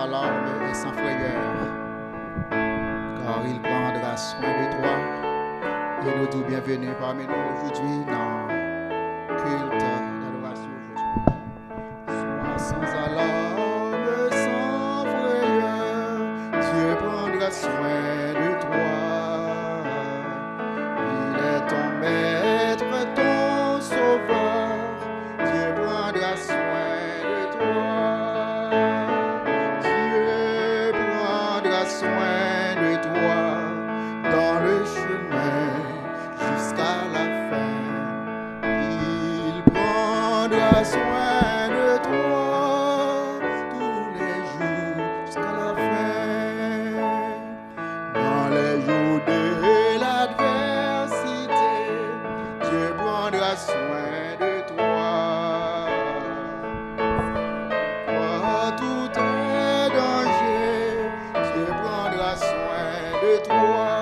alarmes et sans frayeur, car il prendra soin de toi. Et nous disons bienvenue parmi nous aujourd'hui dans le culte d'adoration aujourd'hui. Sois sans alarme, sans frayeur, Dieu prendra soin de toi. Il est ton maître, ton sauveur, Dieu prendra soin de toi. Dieu prendra soin de toi dans le chemin jusqu'à la fin. Il prendra soin de toi tous les jours jusqu'à la fin. Dans les jours de l'adversité, Dieu prendra soin de toi. Pour tout est danger, Dieu prendra soin de toi.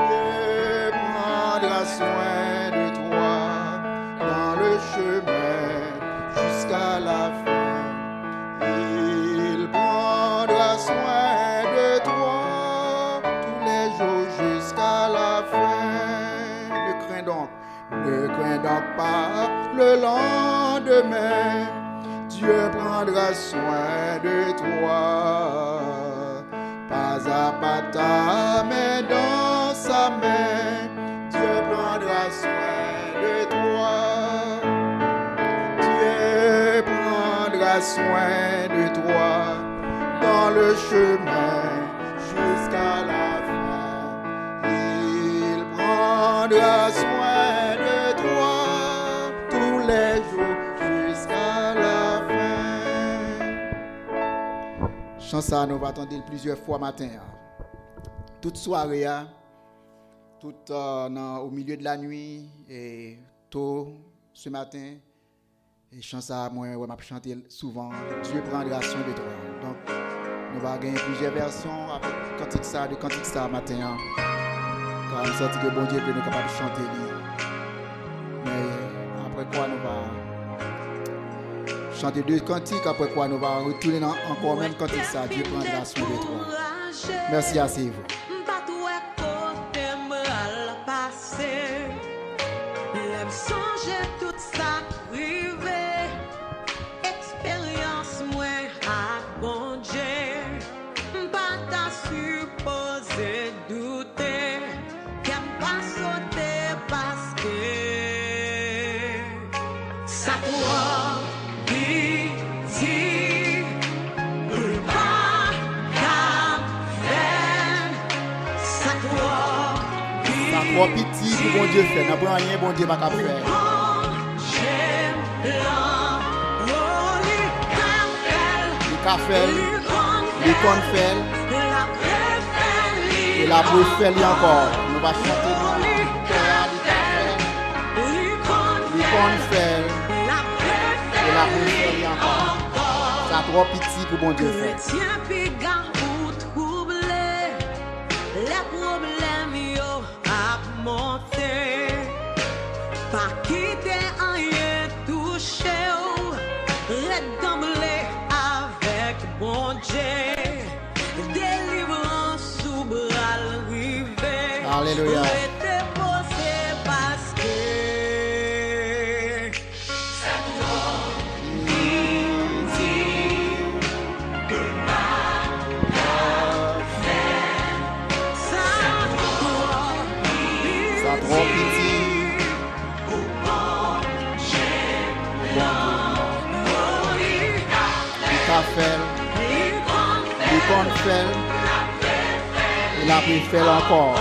Dieu prendra soin de toi dans le chemin jusqu'à la fin. Il prendra soin de toi tous les jours jusqu'à la fin. Ne crains donc pas le lendemain. Dieu prendra soin de toi. Pas à pas ta main dans sa main. Dieu prendra soin de toi. Dieu prendra soin de toi dans le chemin jusqu'à la fin. Il prendra soin de toi tous les jours jusqu'à la fin. Chant ça, nous va attendre plusieurs fois matin. Toute soirée, au milieu de la nuit et tôt ce matin. Et chant ça, moi, je vais chanter souvent. Dieu prendra soin de toi. Donc, nous allons gagner plusieurs versions avec cantique ça matin. Car nous sentons que bon Dieu peut nous capables de chanter. Mais après quoi, nous allons chanter deux cantiques. Après quoi, nous allons retourner encore même cantique ça. Dieu prendra soin de toi. Merci à vous. Trop petit pour bon Dieu fait, n'a pas rien bon Dieu pas faire. Le café, le confel, et la préfèle encore. Nous va chanter le confel, et la préfèle encore. Ça trop petit pour bon Dieu fait. Pas quitter rien touché, redembler avec bon Dieu, délivrance sous bras rivé. Alléluia. Parce que ça trop petit. Le confel, et la préfèle encore.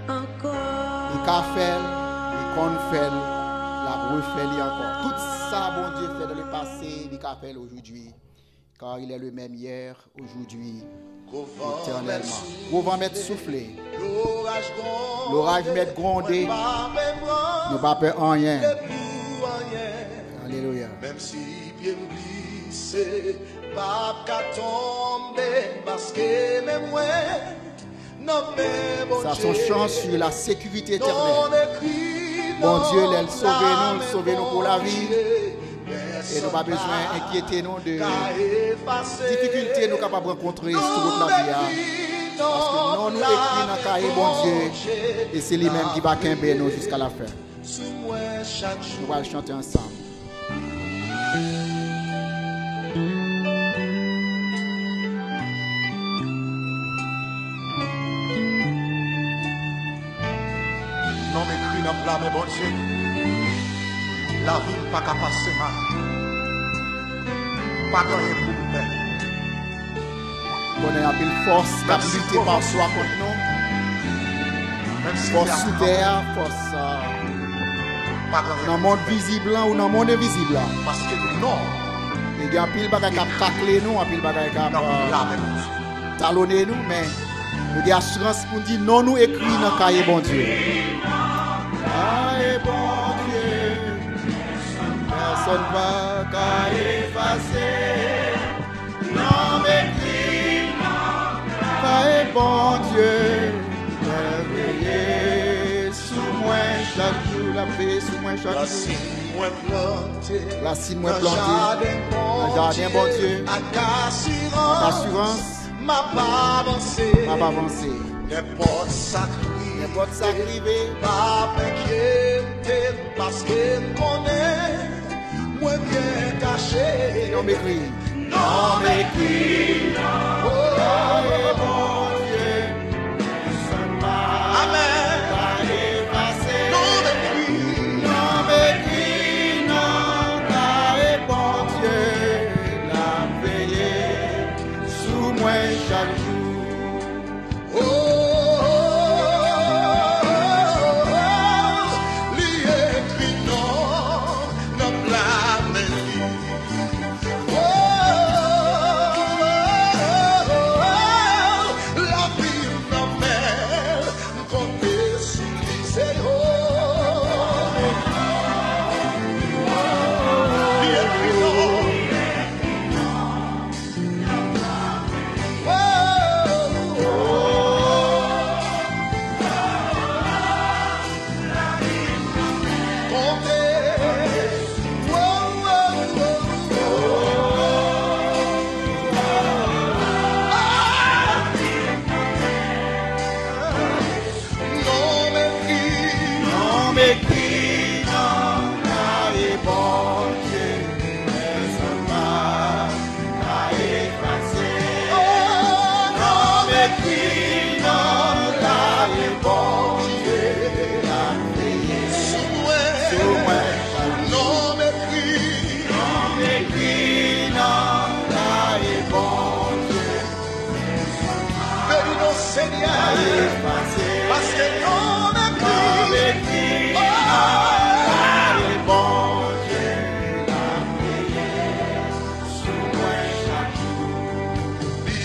encore. Il a fait, il qu'on fait, la refait encore. Tout ça, bon Dieu, fait dans le passé, il a fait aujourd'hui. Car il est le même hier, aujourd'hui, éternellement. Au vent mettre soufflé, l'orage mettre grondé, nous pas peur en rien. Alléluia. Même si bien glissé, pas qu'à tomber, parce que même moi, non mais bon Ça Dieu, son chance sur la sécurité non éternelle. écrit Bon Dieu, dans il sauve nous pour la vie. Et nous pas besoin d'inquiéter nous de difficultés nous capables de rencontrer sur toute la vie. Parce que non, nous écrit dans le cahier, bon Dieu, et c'est lui-même qui va quimber nous jusqu'à la fin. Nous allons chanter ensemble. Non m'écrit dans plat, mais bon Dieu, la vie pas qu'à passer mal. Pas de rien pour nous faire. On a un peu de force, capacité par soi contre nous. Même si Force il y a sous terre, force pas de rien. dans le monde visible ou dans le monde invisible. Parce que non, Il y a un pile de bagages qui tacler nous, un pile de bagages qui non, là, mais bon Dieu. talonner nous, mais nous avons assurance pour dire non, nous écrit dans le cahier, bon Dieu. Cahier, bon Dieu. Personne ne va effacer. Non, mais écrit, cahier, bon Dieu. Merveilleux, sous moi chaque jour, la paix sous moi chaque La jour. cime moi plantée, La cime moi dans plantée, dans le jardin, bon Dieu. avec Assurance, m'a pas avancé, m'a pas avancé. n'importe ça crie, N'importe ça arrivé, pas m'inquiéter, parce que mon est, moi bien caché, non m'écrit. non m'écrit, oh, Bon Dieu, amen, pas effacé. non m'écrit, Non m'écrit, non, car bon Dieu, la veillée sous moi chaque jour. oh, lui écrit non, non blâme lui. La vie non mais compter sur lui c'est lui écrit Non m'écrit, non, car bon Dieu, personne pas effacé. Non m'écrit, non, car bon Dieu, la veillée sous moi chaque jour. Non m'écrit, non, car bon Dieu, Seigneur, effacé. parce que non Non m'écrit, non, car bon Dieu, la veillée sous moi chaque jour.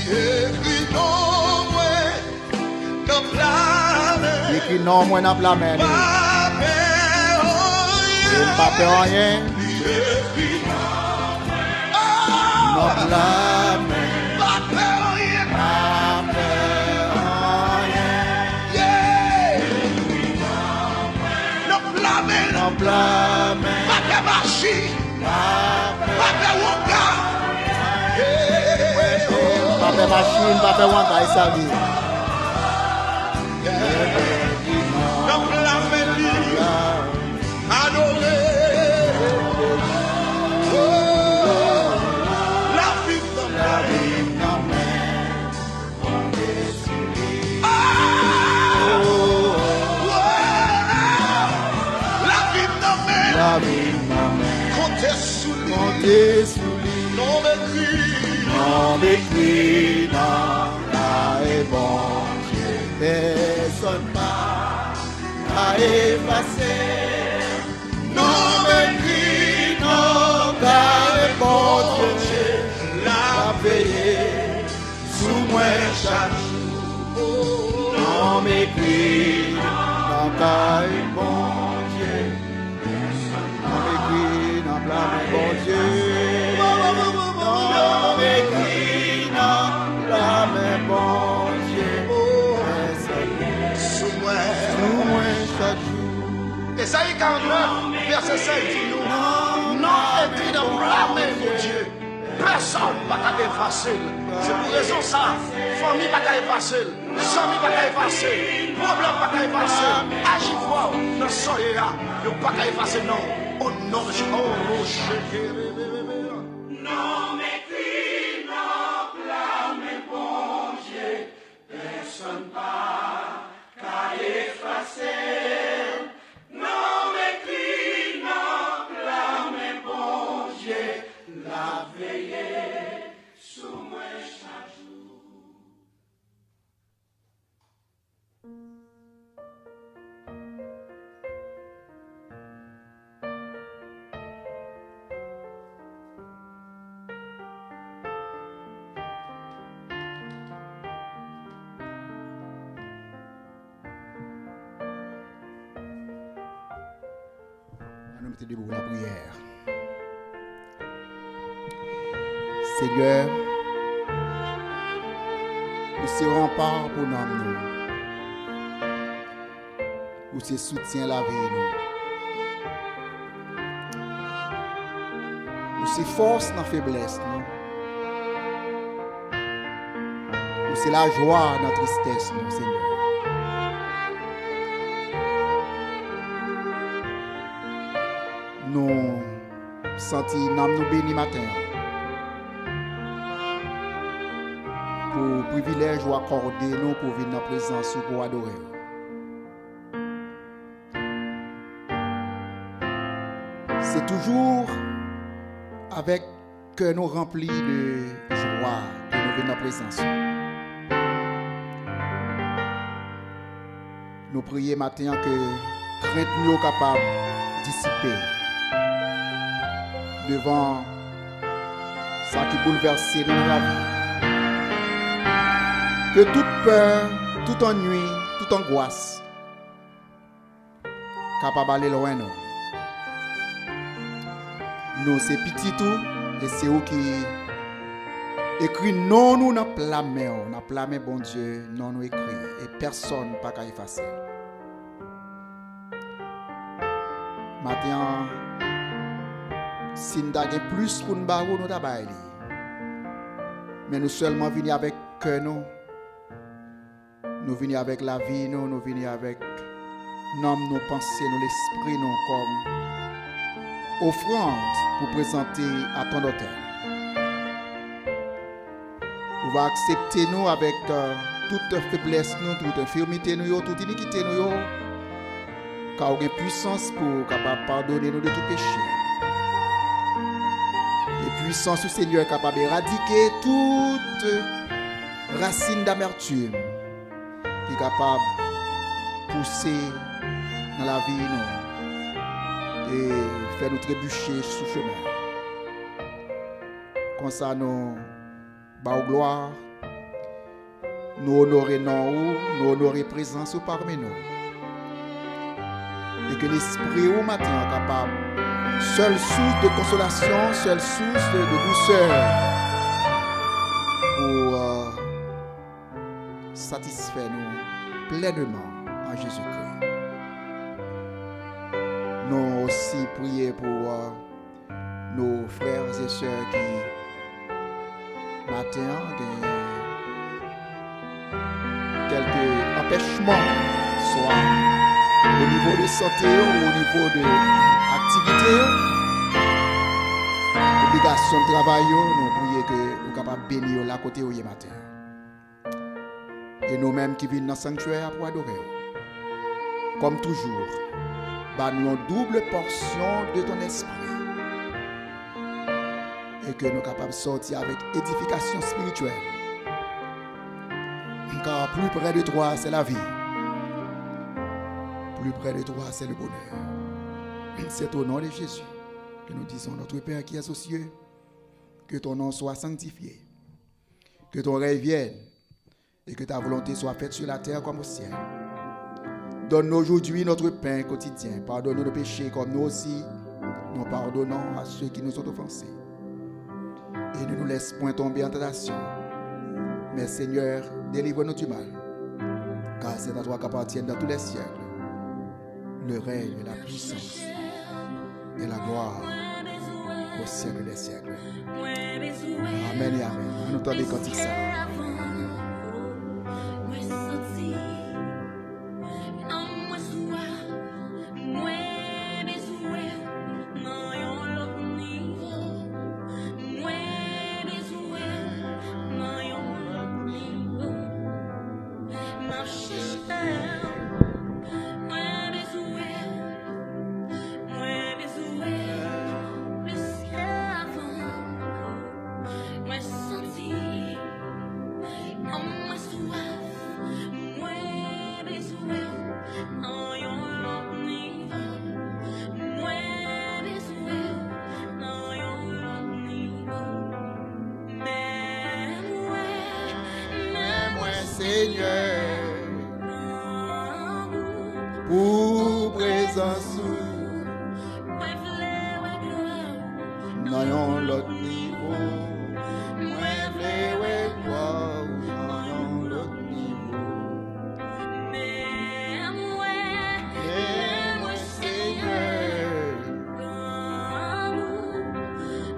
écrit non moi comme blâme, Écrit non, moi n'a pas la pas je ne pas peur rien. Non, la main, pas peur rien, pas peur rien. non blâmer, Non, la main, pas peur marcher, pas peur. pas peur wonka, Pas peur machine, pas peur wanda, ça dit. non blâmer lui, adorer. La vie dans la vie, la vie dans mes, La vie, maman, comptez sous lui, comptez sous lui. non m'écrit, Non, m'écrit, non, là est bon Dieu. Personne pas à effacer. Non, m'écrit, non, car le bon Dieu l'a payé sous moi chaque jour. Non, m'écrit, non, car le bon Dieu. Non, m'écrit, non, car le bon Dieu. Non, m'écrit, non, car le bon Dieu. Sous moi chaque jour. Esaïe 49, verset 5 dit nous, non écrit dans blâmer mon Dieu. Personne ne va effacer. C'est pour raison ça. Famille ne va pas effacer. Famille ne va pas effacer. Problème ne va pas effacer. Agis-toi dans ce soleil-là. Ne va pas effacer, non. Au nom de Jésus. Non m'écris, non blâme, bon Dieu. Personne pas qu'à effacer. Non m'écris, non blâme, bon Dieu. La veillée sous moi chaque jour. Nous mettons debout la prière. Seigneur, nous serons rempart pour nous. Nous c'est soutien la vie nous. Nous c'est force dans la faiblesse nous. Nous c'est la joie dans la tristesse nous, Seigneur. Nous sentons nous bénis matin pour privilège ou accorder nous pour venir dans la présence ou pour adorer. C'est toujours avec que nous remplis de joie que nous venons dans la présence. Nous prions matin que crainte nous capable de dissiper devant ça qui bouleverse dans la vie. Que toute peur, tout ennui, toute angoisse capable d'aller loin nous. Nous c'est petit tout et c'est eux qui écrit non nous n'a plamé, on a plamé bon Dieu, non nous écrit et personne pas qu'à effacer. Maintenant si nous avons plus pour nous barrer, nous avons. Mais nous seulement venons avec cœur nous. Nous venons avec la vie, nous venons avec nos pensées, l'esprit, nous comme offrande pour présenter à ton autel. Nous va accepter nous avec toute faiblesse, toute infirmité, toute iniquité, car nous avons puissance pour capable pardonner nous de tout péché. Et puissance du Seigneur capable d'éradiquer toute racine d'amertume qui est capable de pousser dans la vie nous et faire nous trébucher sous chemin. Comme ça nous bas gloire, nous honorer nous honorer présence parmi nous. Et que l'esprit au matin est capable, seule source de consolation, seule source de douceur pour satisfaire nous pleinement en Jésus-Christ. Nous aussi prier pour nos frères et sœurs qui matin ont quelques empêchements, soit au niveau de santé, au niveau de activité, obligation de travail, nous prions que nous capables de bénir la côté au matin. Et nous-mêmes qui venons dans le sanctuaire pour adorer. Comme toujours, nous une double portion de ton esprit. Et que nous sommes capables de sortir avec édification spirituelle. Car plus près de toi, c'est la vie. Plus près de toi, c'est le bonheur. C'est au nom de Jésus que nous disons, notre Père qui est aux cieux, que ton nom soit sanctifié, que ton règne vienne et que ta volonté soit faite sur la terre comme au ciel. Donne-nous aujourd'hui notre pain quotidien. Pardonne-nous nos péchés comme nous aussi nous pardonnons à ceux qui nous ont offensés. Et ne nous laisse point tomber en tentation. Mais Seigneur, délivre-nous du mal. Car c'est à toi qu'appartiennent dans tous les siècles le règne, la puissance et la gloire au siècle des siècles. Amen et amen. Nous entendons cantique ça. Seigneur, pour présence, n'ayons l'autre niveau. Moi, v'lais gloire, n'ayons l'autre niveau. Mais moi, Seigneur,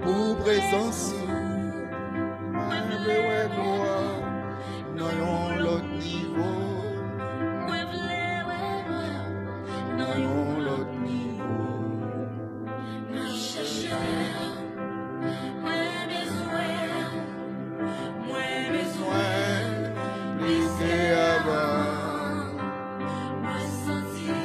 pour présence, moi, v'lais gloire, n'ayons l'autre niveau. N'ayons l'autre niveau. Plus qu'avant, me sentir.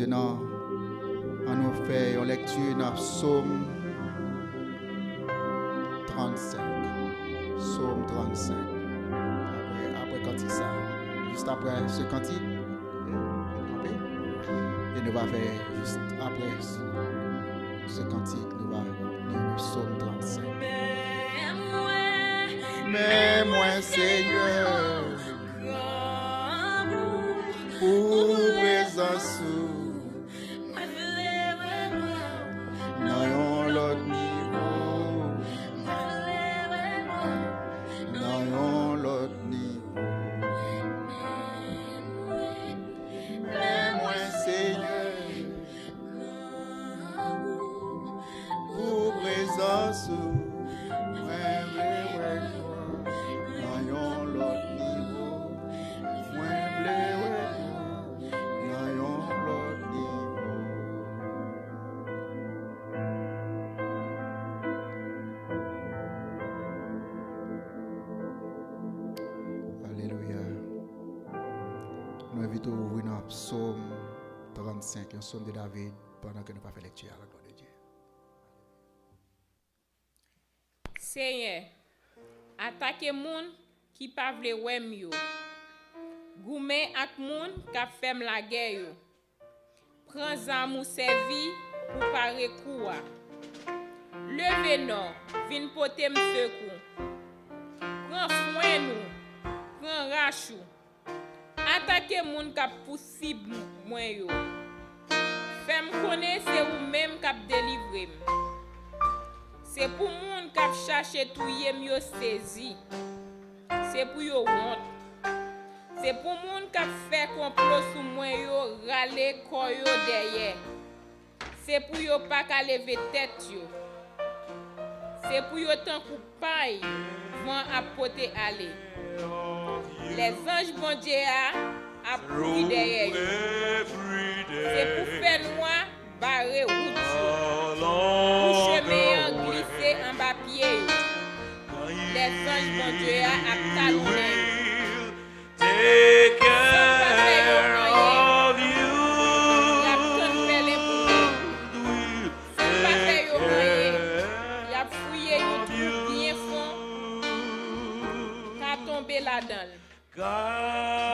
Maintenant, on nous fait une lecture dans Psaume 35. Psaume 35. Après cantique ça, juste après ce cantique, et nous va faire juste après ce cantique, nous va lire le Psaume 35. Mais moi, Seigneur, pour présence, n'ayons l'autre niveau, n'ayons l'autre niveau. Mais moi, Seigneur, pour présence, n'ayons l'autre niveau, n'ayons l'autre niveau. Alléluia. Nous invitons à ouvrir notre psaume 35, un psaume de David, pendant que nous pas fait lecture à la gloire de Dieu. Seigneur, attaquez moun qui pa vle wèm yo. Goumen ak moun ka fèm la guerre yo. Prends zam ou servi pour pare koua. Leve non, vin pote m sekou. Prends soin nous, prends rachou. Attaquez moun kap poussib mwen yo. Fèm konnen c'est ou même kap délivrer. C'est pour moun kap chercher touye yo saisi. C'est pour yo honte. C'est pour moun kap fait complot sou mwen yo rale koyo derrière. C'est pour yo pas ka lever tête yo. C'est pour yo tan kou paille vent a pote aller. Les anges bon Dieu a pris derrière yo. C'est pour faire noir barrer route yo. Pour chemin glisser en bas pied yo. Les anges bon Dieu a talonné. Take care of you.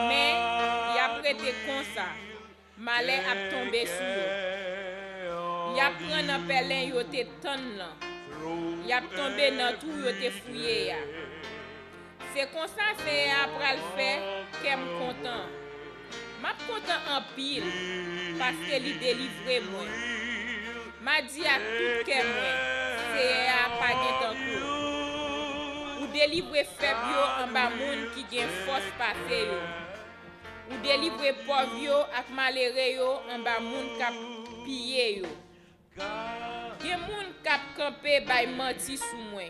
Mais y a prêté comme ça. Malheur a tombé sur eux. Y a pris un pelin yo te ton là. Y a tombé dans tout yo te fouillé. C'est comme ça c'est après le fait qu'elle me content. M'a content en pile parce que lui délivrer moi. M'a dit à tout que moi c'est à pas tant coup. Ou délivrer faible yo en bas moun qui gen force passer yo. Ou délivrer pauvre yo ak malheureux yo en bas moun k'ap piller yo. Gen moun k'ap camper bay menti sou moi.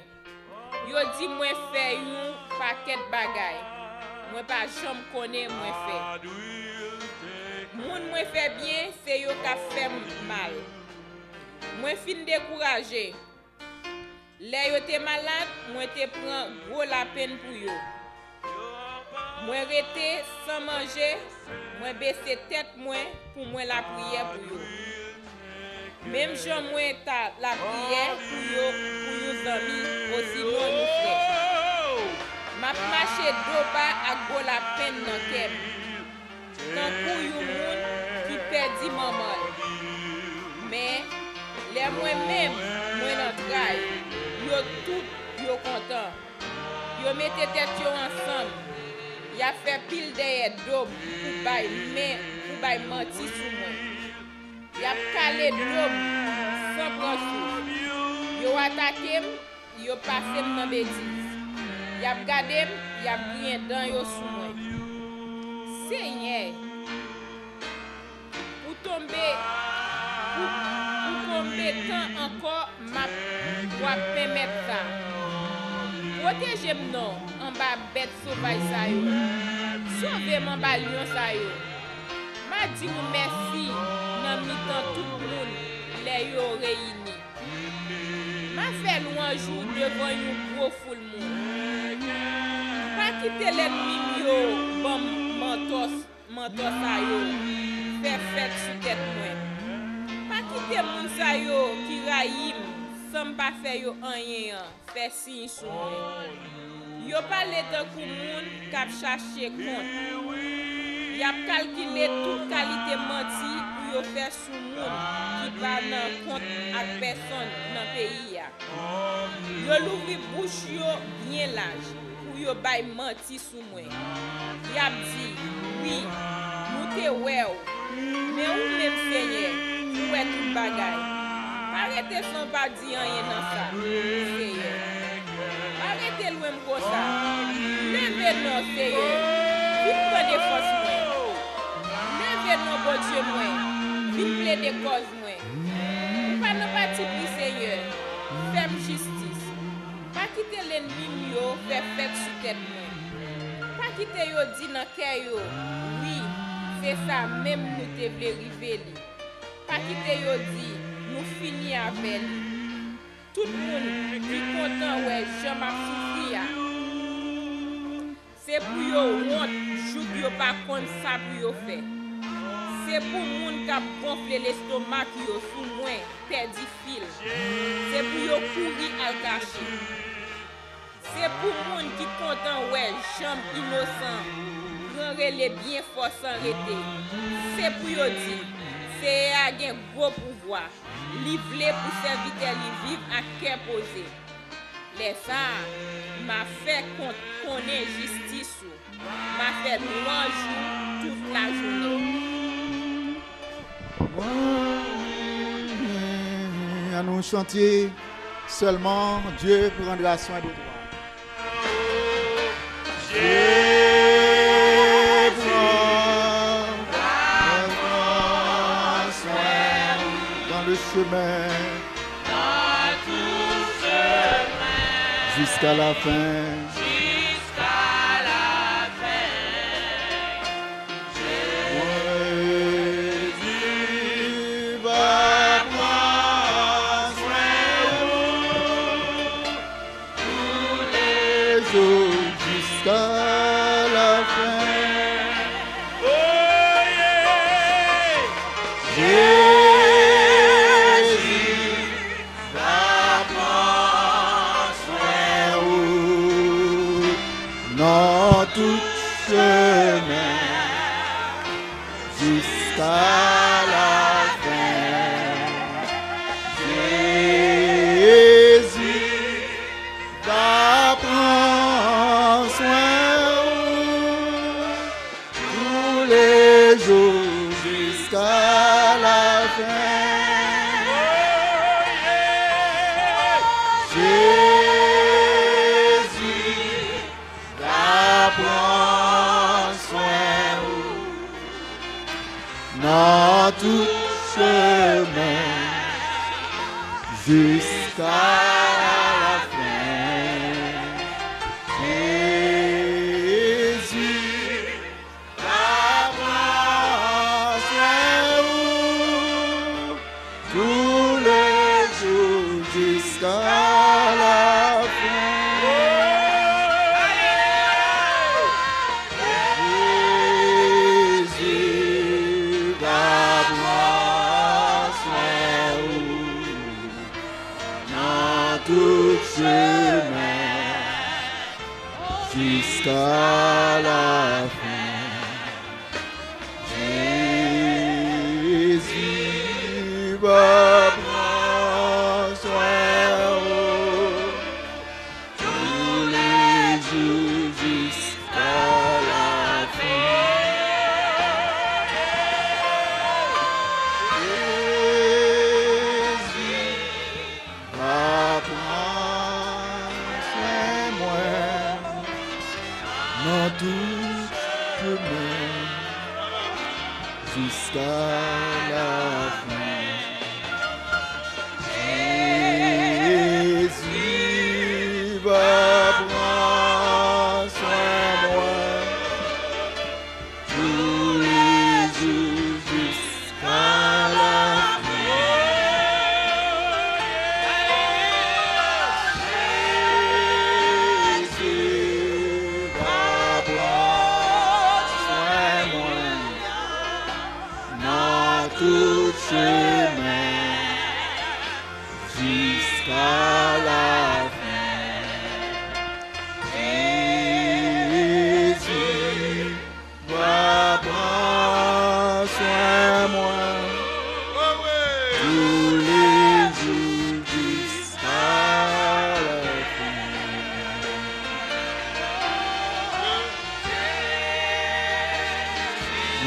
Yo di moi fait yon paquet bagay. Moi pas jamais connais moi fait. Moun moi fait bien, c'est yo ka fait mal. Moi fin découragé. Les yo te malade, moi te prend gros la peine pour yo. Moi rete sans manger, moi baisser tête moi pour moi la prière pour yo. Même Jean moi ta la prière pour yo amis aussi non nous frère. M'a marché doba ak go la peine dans kem. Tant pour yo moun qui perdi maman. Mais les moi même moi dans travail, yo tout yo content. Yo mette tête yo ensemble. Y a fait pile derrière dob pour bay menti sou moi. Y a calé dob sans prendre sou. Yo attaqué, yo passé dans bêtise. Y a gardé, y a rien dans yo sou moi. Seigneur, pour tomber tant encore m'a doit permettre ça. Protégez-moi non en bas bête sauvage ça yo. Sauvez-moi bas lion ça yo. M'a dit ou merci dans mi-temps tout le monde les yo réuni. M'a fait louange devant une gros foule monde. Pas quitter l'ennemi yo bon mentos mentor sa yo, fait fête sous tête moi. Pas quitter moun sa yo qui raïm, sans pas faire yo rien, fait signe sous moi. Yo parle de kou moun k'ap chercher compte. Y a calculé toute qualité menti pour yo faire sous moun qui pas nan compte ak personne dans pays ya. Yo l'ouvri bouche yo bien large pour yo bay menti sous moi. Y a dit oui, nous te ouais, mais ou même Seigneur, ou est tout bagay. Arrêtez son pas dire rien dans ça. Seigneur. Arrêtez loin comme ça. Levez-nous, Seigneur. Vite prendre force moi. Levez-nous, bon Dieu moi. Vite plaider cause moi. Pas nous parti plus, Seigneur. Fais justice. Pas quitter l'ennemi yo, faire fête sous tête moi. Pas quitter yo dit dans cœur yo. Oui, c'est ça même nous te vle river li. Pas quitter yo dit nous fini avec lui. Tout le monde qui content ouais, je m'a souffri. C'est pour yo honte, joug yo pas contre ça pour yo faire. C'est pour moun qui a gonflé l'estomac yo sous moins, perdu fil. C'est pour yo courir à cacher. C'est pour moun qui content ouais, jambe innocent, grand relais bien fort sans arrêter. C'est pour yo dire c'est un gros pouvoir. Livré pour serviteur li vivre à cœur posé. Les ça m'a fait connaître justice, m'a fait louange toute la journée. À nous chanter seulement Dieu prendra soin de toi. Le chemin, dans tout chemin, jusqu'à la fin, Jésus va prendre soin tous les jours jusqu'à la fin. Tout chemin jusqu'à la fin, Jésus va prendre soin tous les jours jusqu'à la fin. Dans tout chemin jusqu'à la fin, Jésus va prendre soin tous les jours jusqu'à la fin. Tout chemin jusqu'à la fin, Jésus va prendre soin tous les jours jusqu'à la fin. Tout chemin jusqu'à la fin, Jésus va prendre soin de moi tous les jours jusqu'à la fin. Jésus va prendre soin de moi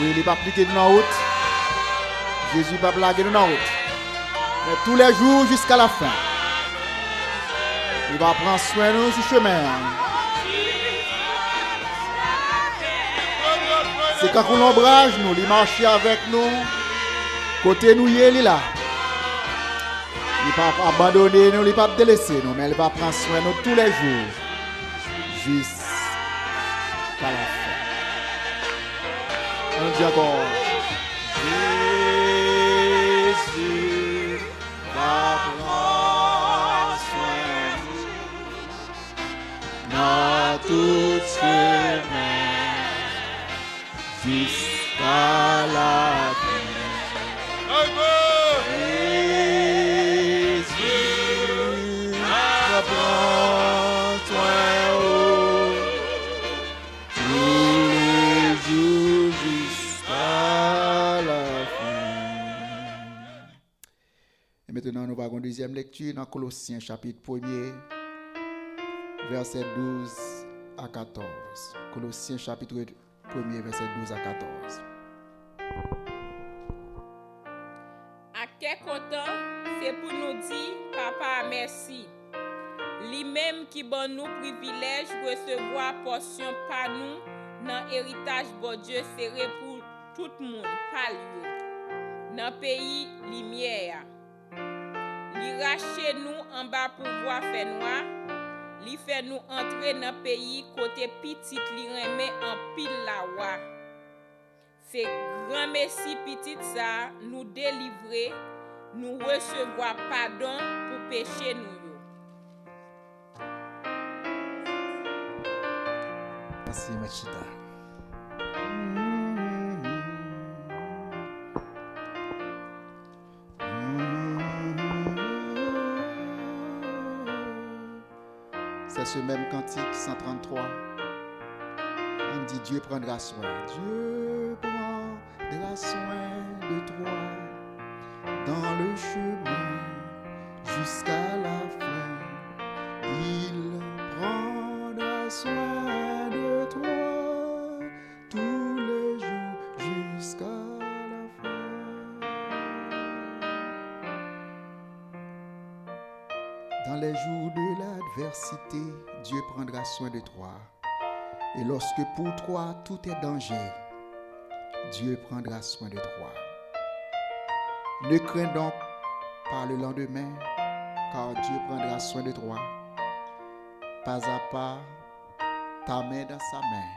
Oui, il n'est pas appliqué dans la route. Jésus va blaguer dans la route. Mais tous les jours jusqu'à la fin. Il va prendre soin de nous sur le chemin. C'est quand on l'ombrage nous, il marche avec nous. Côté nous, il est là. Il ne va pas abandonner nous, il ne va pas délaisser nous, mais il va prendre soin de nous tous les jours. Jusqu'à la fin. On dit encore. Jésus va prendre soin dans tout chemin jusqu'à la fin. Jésus va prendre soin tous les jours jusqu'à la fin. Et maintenant, nous allons à une deuxième lecture dans Colossiens chapitre 1er, verset 12 à 14. Colossiens chapitre 1er, verset 12 à 14. À quel content, c'est pour nous dire, papa, merci. Lui-même qui donne nous privilège recevoir portion par nous dans héritage bon Dieu serré pour tout le monde, par lui. Dans le pays lumière. Li rache nous en bas pour voir fait noir. Li fait nous entrer dans le pays côté petit li remet en pile la wa. C'est grand merci petit ça nous délivrer, nous recevoir pardon pour péché nous. Merci, Machida. C'est ce même cantique 133. On dit Dieu prendra soin. Dieu prendra soin de toi dans le chemin jusqu'à la fin. Il prendra soin de toi tous les jours jusqu'à la fin. Dans les jours de l'adversité, Dieu prendra soin de toi. Et lorsque pour toi tout est danger, Dieu prendra soin de toi. Ne crains donc pas le lendemain, car Dieu prendra soin de toi. Pas à pas, ta main dans sa main,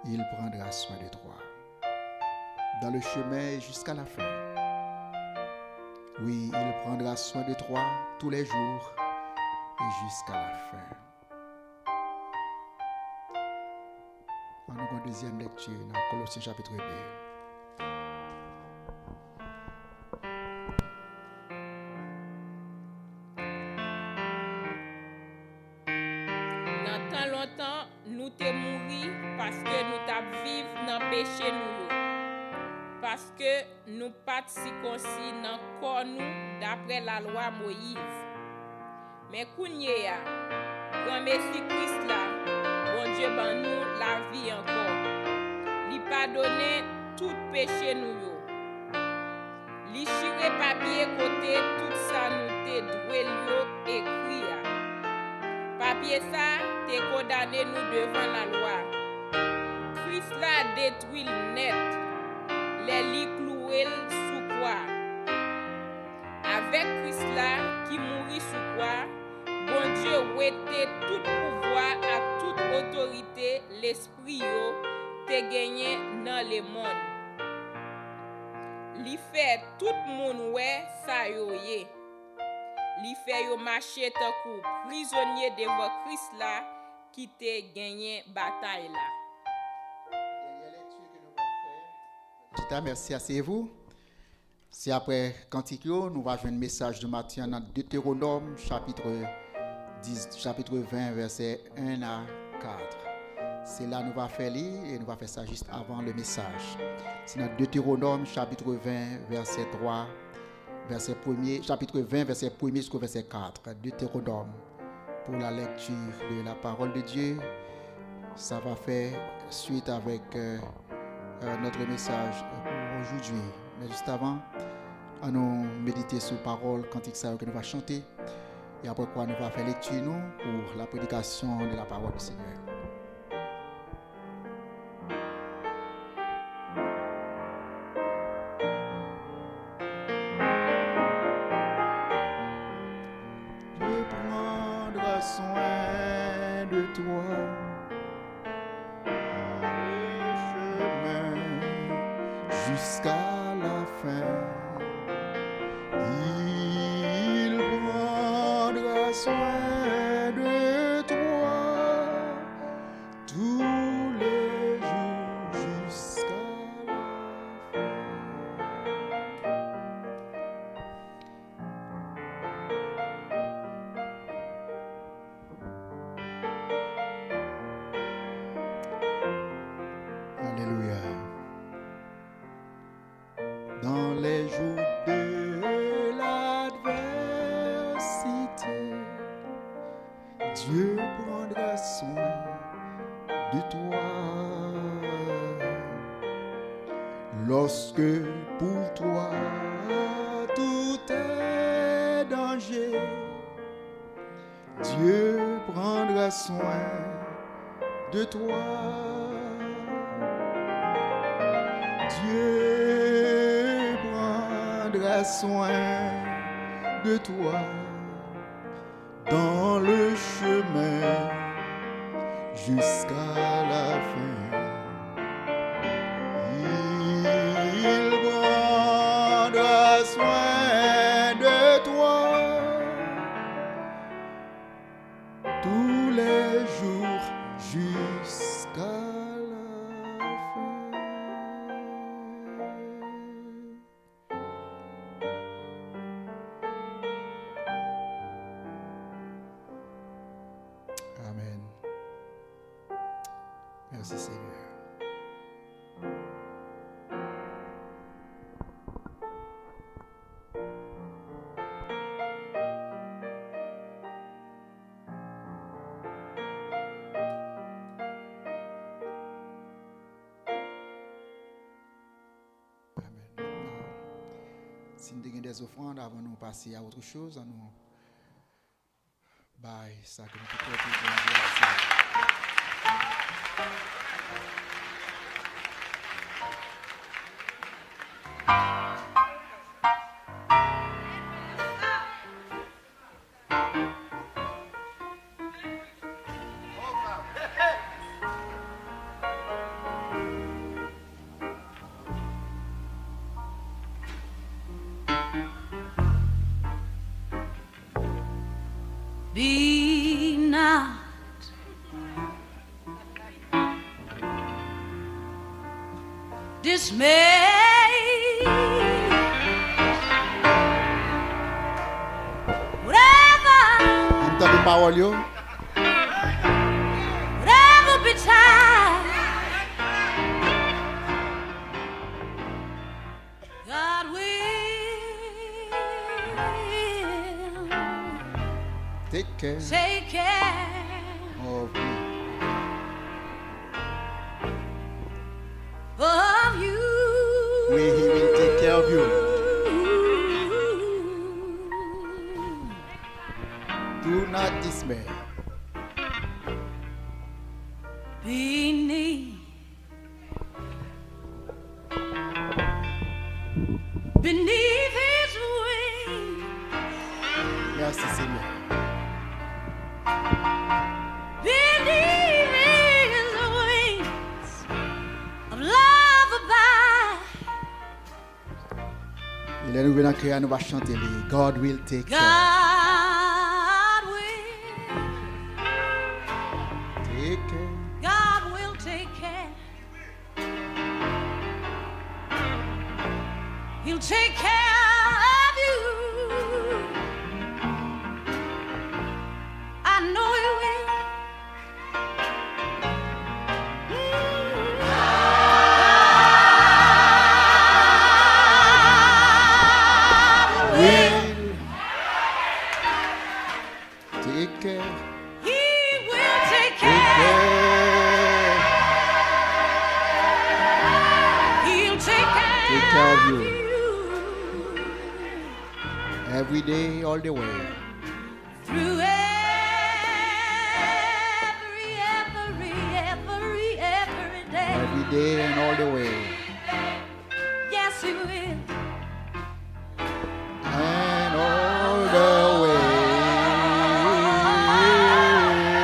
il prendra soin de toi. Dans le chemin jusqu'à la fin. Oui, il prendra soin de toi tous les jours et jusqu'à la fin. On a une deuxième lecture dans Colossiens chapitre 2. Dans tant longtemps, nous te mourir parce que nous t'a vivre dans péché nous. Parce que nous pas circoncis dans corps nous d'après la loi Moïse. Mais kounye ya, grand merci Christ là, bon Dieu ban nous la vie encore. Li pardonne tout péché nous yo. Li chire papier côté tout ça nous te doué yo écrit ya. Papier ça te condamné nous devant la loi. Christ là détruit net. Les lits cloués sous croix. Avec Christ là qui mourit sous croix, bon Dieu ouétait tout pouvoir à toute autorité, l'esprit yo te gagné dans le monde. Li fait tout monde ouais ça yo yé. Li fait yo marcher tant kou prisonnier devant Christ là qui te gagné bataille là. Merci, asseyez-vous. C'est après Cantique, nous allons jouer un message de Matthieu dans Deutéronome, chapitre 20, versets 1 à 4. C'est là que nous allons faire lire et nous allons faire ça juste avant le message. C'est dans Deutéronome, chapitre 20, verset 3, verset 1er, chapitre 20, verset 1er jusqu'au verset 4. Deutéronome, pour la lecture de la parole de Dieu. Ça va faire suite avec notre message pour aujourd'hui. Mais juste avant, on nous méditer sur parole cantique ça que nous va chanter et après quoi nous va faire lecture nous pour la prédication de la parole du Seigneur. Dieu prendra soin de toi. Jusqu'à la fin, il prendra soin de toi tous les jours jusqu'à la fin. Alléluia. Dans les jours de l'adversité, Dieu prendra soin de toi. Lorsque pour toi tout est danger, Dieu prendra soin de toi. Dieu prendra soin de toi dans le chemin jusqu'à la fin. Il prendra soin de toi tous les jours jusqu'à la fin. Amen. Merci Seigneur. Amen. Si nous avons des offrandes avant de passer à autre chose, nous bye ça que nous pouvons faire. Be not dismayed. Whatever, Entendez parole yo. whatever betide, God will Take care take care of me. of you. He will take care of you. Do not dismay. Beneath his wings, Merci Seigneur. beneath his wings of love abide. Il est nouveau dans le cœur, nous va chanter les God will take care. God will, Take care. God will take care. He'll take care of you. I know he will. Take care. He will take Take care. care. every day, all the way. Through every day. Every day and all the way. Yes, He will. And all the way.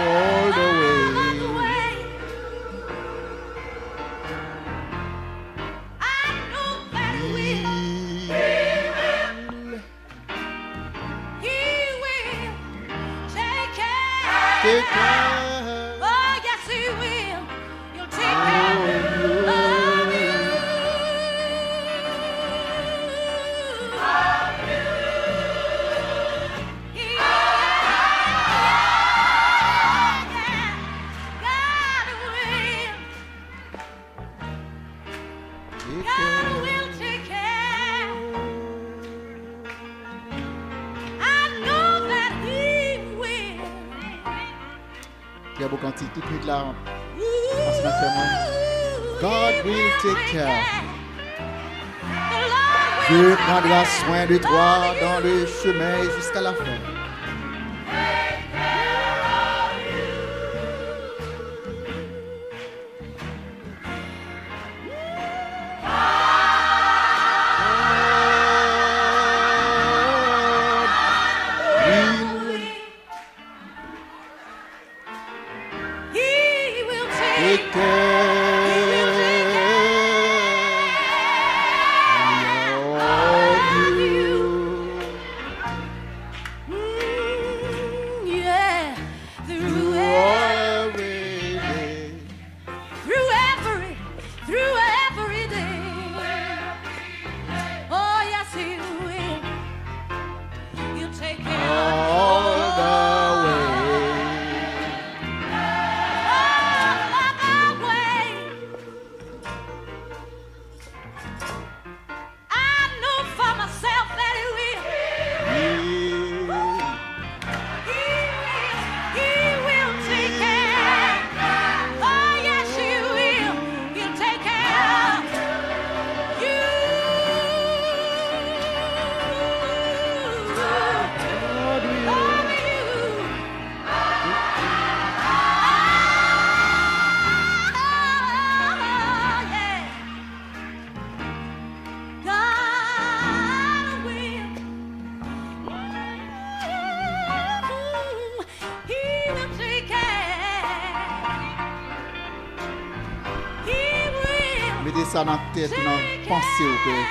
All the way. I know that He will. He will take care. Take care. Oh, yes, He will. You'll take care of you. God will take care. I know that He will. Il y a beaucoup de cantiques tout de suite là. Parce que moi, God will take care. Dieu prendra soin de toi dans le chemin jusqu'à la fin. He will Take take care of you. Yeah, through Every day. through every day. Oh yes, He will. He'll take care All of the way. all the way. I know for myself that He will. He will take care. Oh yes, He will. He'll take care of you. Of you. Oh, yeah. God will. He will take care. He will Mettez ça dans la tête, dans la take pensée au Père.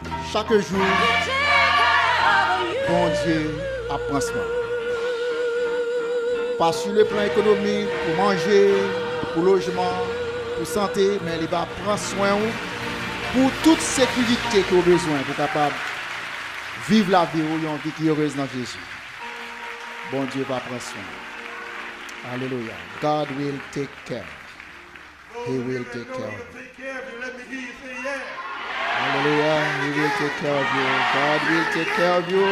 care. Chaque jour, He'll take care of you. bon Dieu apprend soin. Pas sur le plan économique, pour manger, pour logement, pour santé, mais il va prendre soin pour toute sécurité que vous avez besoin pour capable vivre la vie ou une vie qui est heureuse dans Jésus. Bon Dieu va prendre soin. Alléluia. God will take care. He will take care of you. Take care of you. Let me hear you say yeah. Hallelujah. He will take care of you. God will take care of you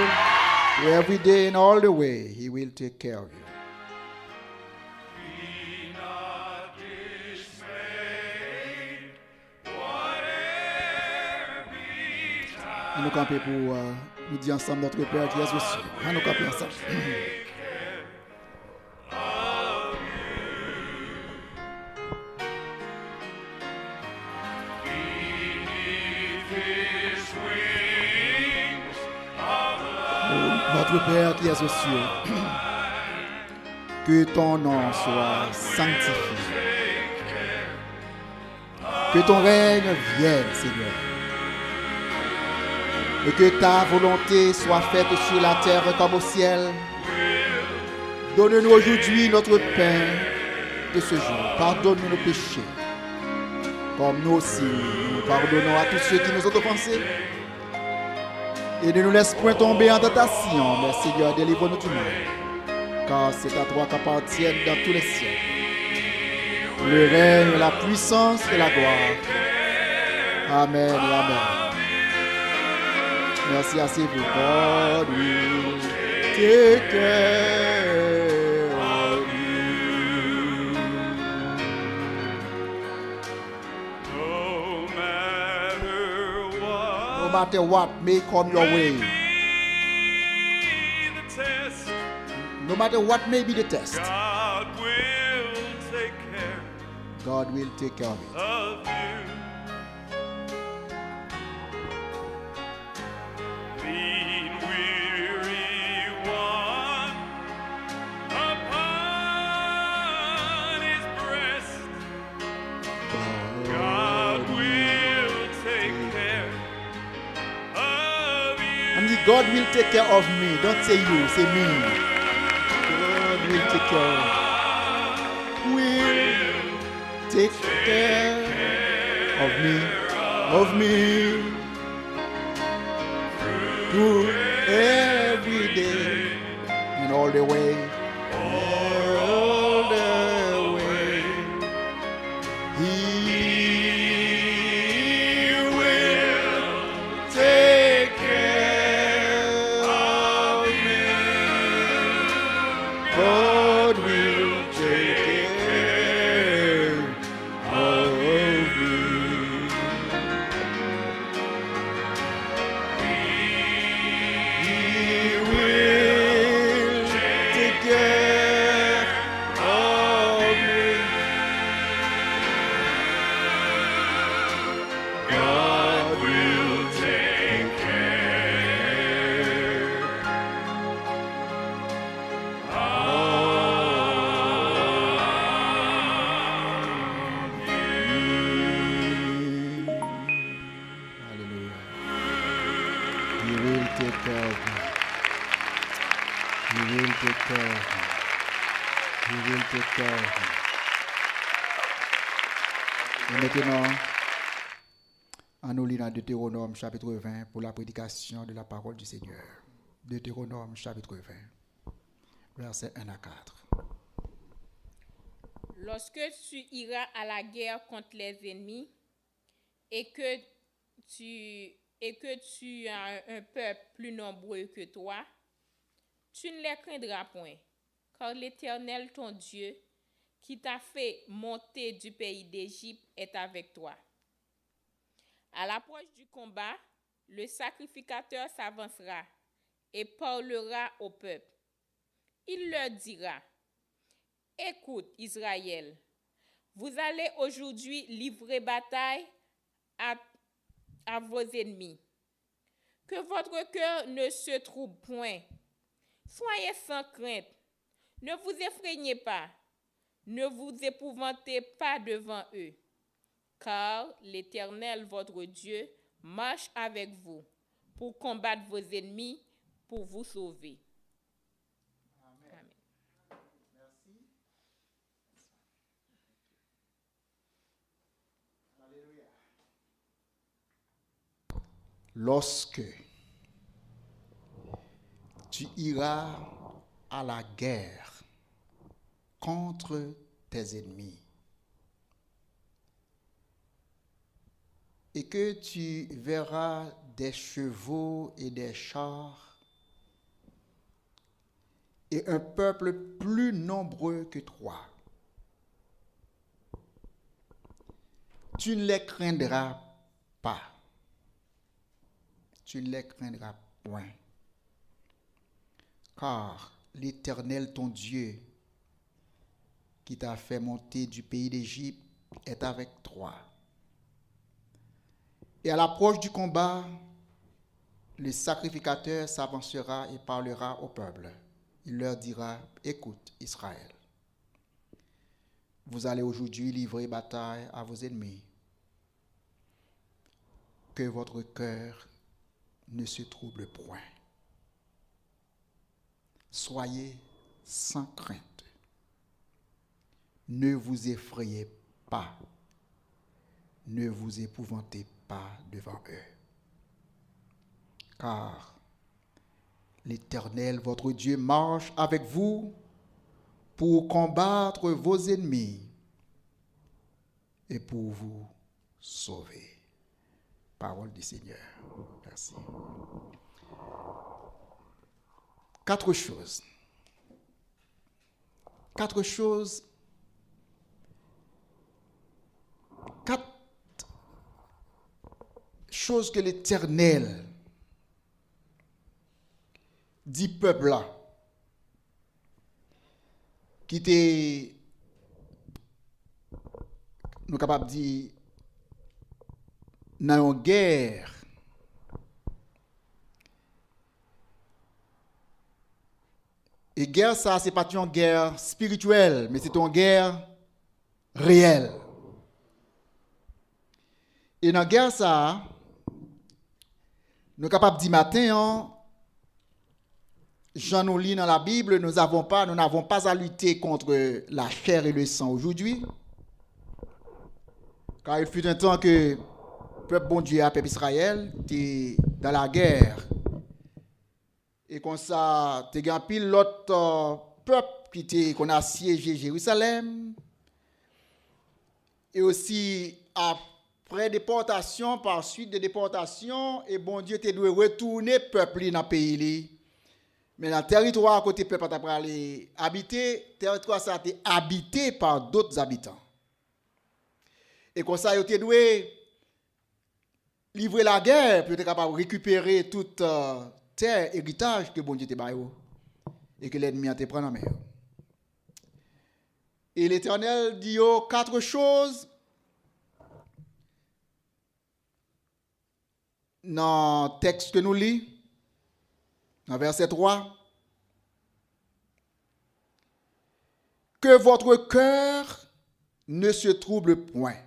every day and all the way. He will take care of you. Et nous camper pour nous dire ensemble notre Père qui est aux cieux. Et nous camper ensemble. Notre Père qui es aux cieux, que ton nom soit sanctifié. Que ton règne vienne, Seigneur. Et que ta volonté soit faite sur la terre comme au ciel. Donne-nous aujourd'hui notre pain de ce jour. Pardonne-nous nos péchés. Comme nous aussi, nous pardonnons à tous ceux qui nous ont offensés. Et ne nous laisse point tomber en tentation, mais Seigneur, délivre-nous du mal. Car c'est à toi qu'appartiennent dans tous les siècles le règne, la puissance et la gloire. Amen et amen. Merci assez pour God will take care of you. No matter what may come your way, No matter what may be the test, God will take care God will take care of it. of you. Lean, weary one upon his breast. God will take care of you. And God will take care of me. Don't say you, say me. God will take care of me. Will take care of me. Through every day and all the way. All the way. He will take care of me. God will take care of me. He will take care of me. God will take care of you. Hallelujah. He will take care of me. He will take care of me. He will take care of me. Et maintenant, on nous lit dans Deutéronome chapitre 20 pour la prédication de la parole du Seigneur. Deutéronome chapitre 20, versets 1 à 4. Lorsque tu iras à la guerre contre les ennemis et que tu as un peuple plus nombreux que toi, tu ne les craindras point, car l'Éternel ton Dieu, qui t'a fait monter du pays d'Égypte, est avec toi. À l'approche du combat, le sacrificateur s'avancera et parlera au peuple. Il leur dira: Écoute, Israël, vous allez aujourd'hui livrer bataille à vos ennemis. Que votre cœur ne se trouble point. Soyez sans crainte. Ne vous effrayez pas. Ne vous épouvantez pas devant eux. Car l'Éternel, votre Dieu, marche avec vous pour combattre vos ennemis, pour vous sauver. Amen. Lorsque tu iras à la guerre contre tes ennemis et que tu verras des chevaux et des chars et un peuple plus nombreux que toi, tu ne les craindras pas. Tu ne les craindras point. Car l'Éternel, ton Dieu, qui t'a fait monter du pays d'Égypte, est avec toi. Et à l'approche du combat, le sacrificateur s'avancera et parlera au peuple. Il leur dira: Écoute, Israël, vous allez aujourd'hui livrer bataille à vos ennemis. Que votre cœur ne se trouble point. Soyez sans crainte. Ne vous effrayez pas. Ne vous épouvantez pas devant eux. Car l'Éternel, votre Dieu, marche avec vous pour combattre vos ennemis et pour vous sauver. Parole du Seigneur. Merci. 4 choses. 4 choses. 4 choses que l'Éternel dit peuple là qui était nous capable de dire dans une guerre et guerre ça c'est pas une guerre spirituelle mais c'est une guerre réelle et dans guerre ça nous sommes capables de dire matin Jean nous lit dans la Bible nous n'avons pas à lutter contre la chair et le sang aujourd'hui car il fut un temps que peuple bon Dieu, peuple Israël, était dans la guerre. Et comme ça, tu as pile l'autre peuple qu'on a assiégé Jérusalem. Et aussi, après déportation, par suite de déportation, et bon Dieu te doit retourner peuple dans le pays. Mais dans le territoire côté peuple après aller habiter, territoire ça a été habité par d'autres habitants. Et comme ça, il te doit livrer la guerre pour être capable de récupérer toute terre, héritage que bon Dieu te baille et que l'ennemi a te prend en main. Et l'Éternel dit 4 choses dans le texte que nous lisons, dans verset 3. Que votre cœur ne se trouble point.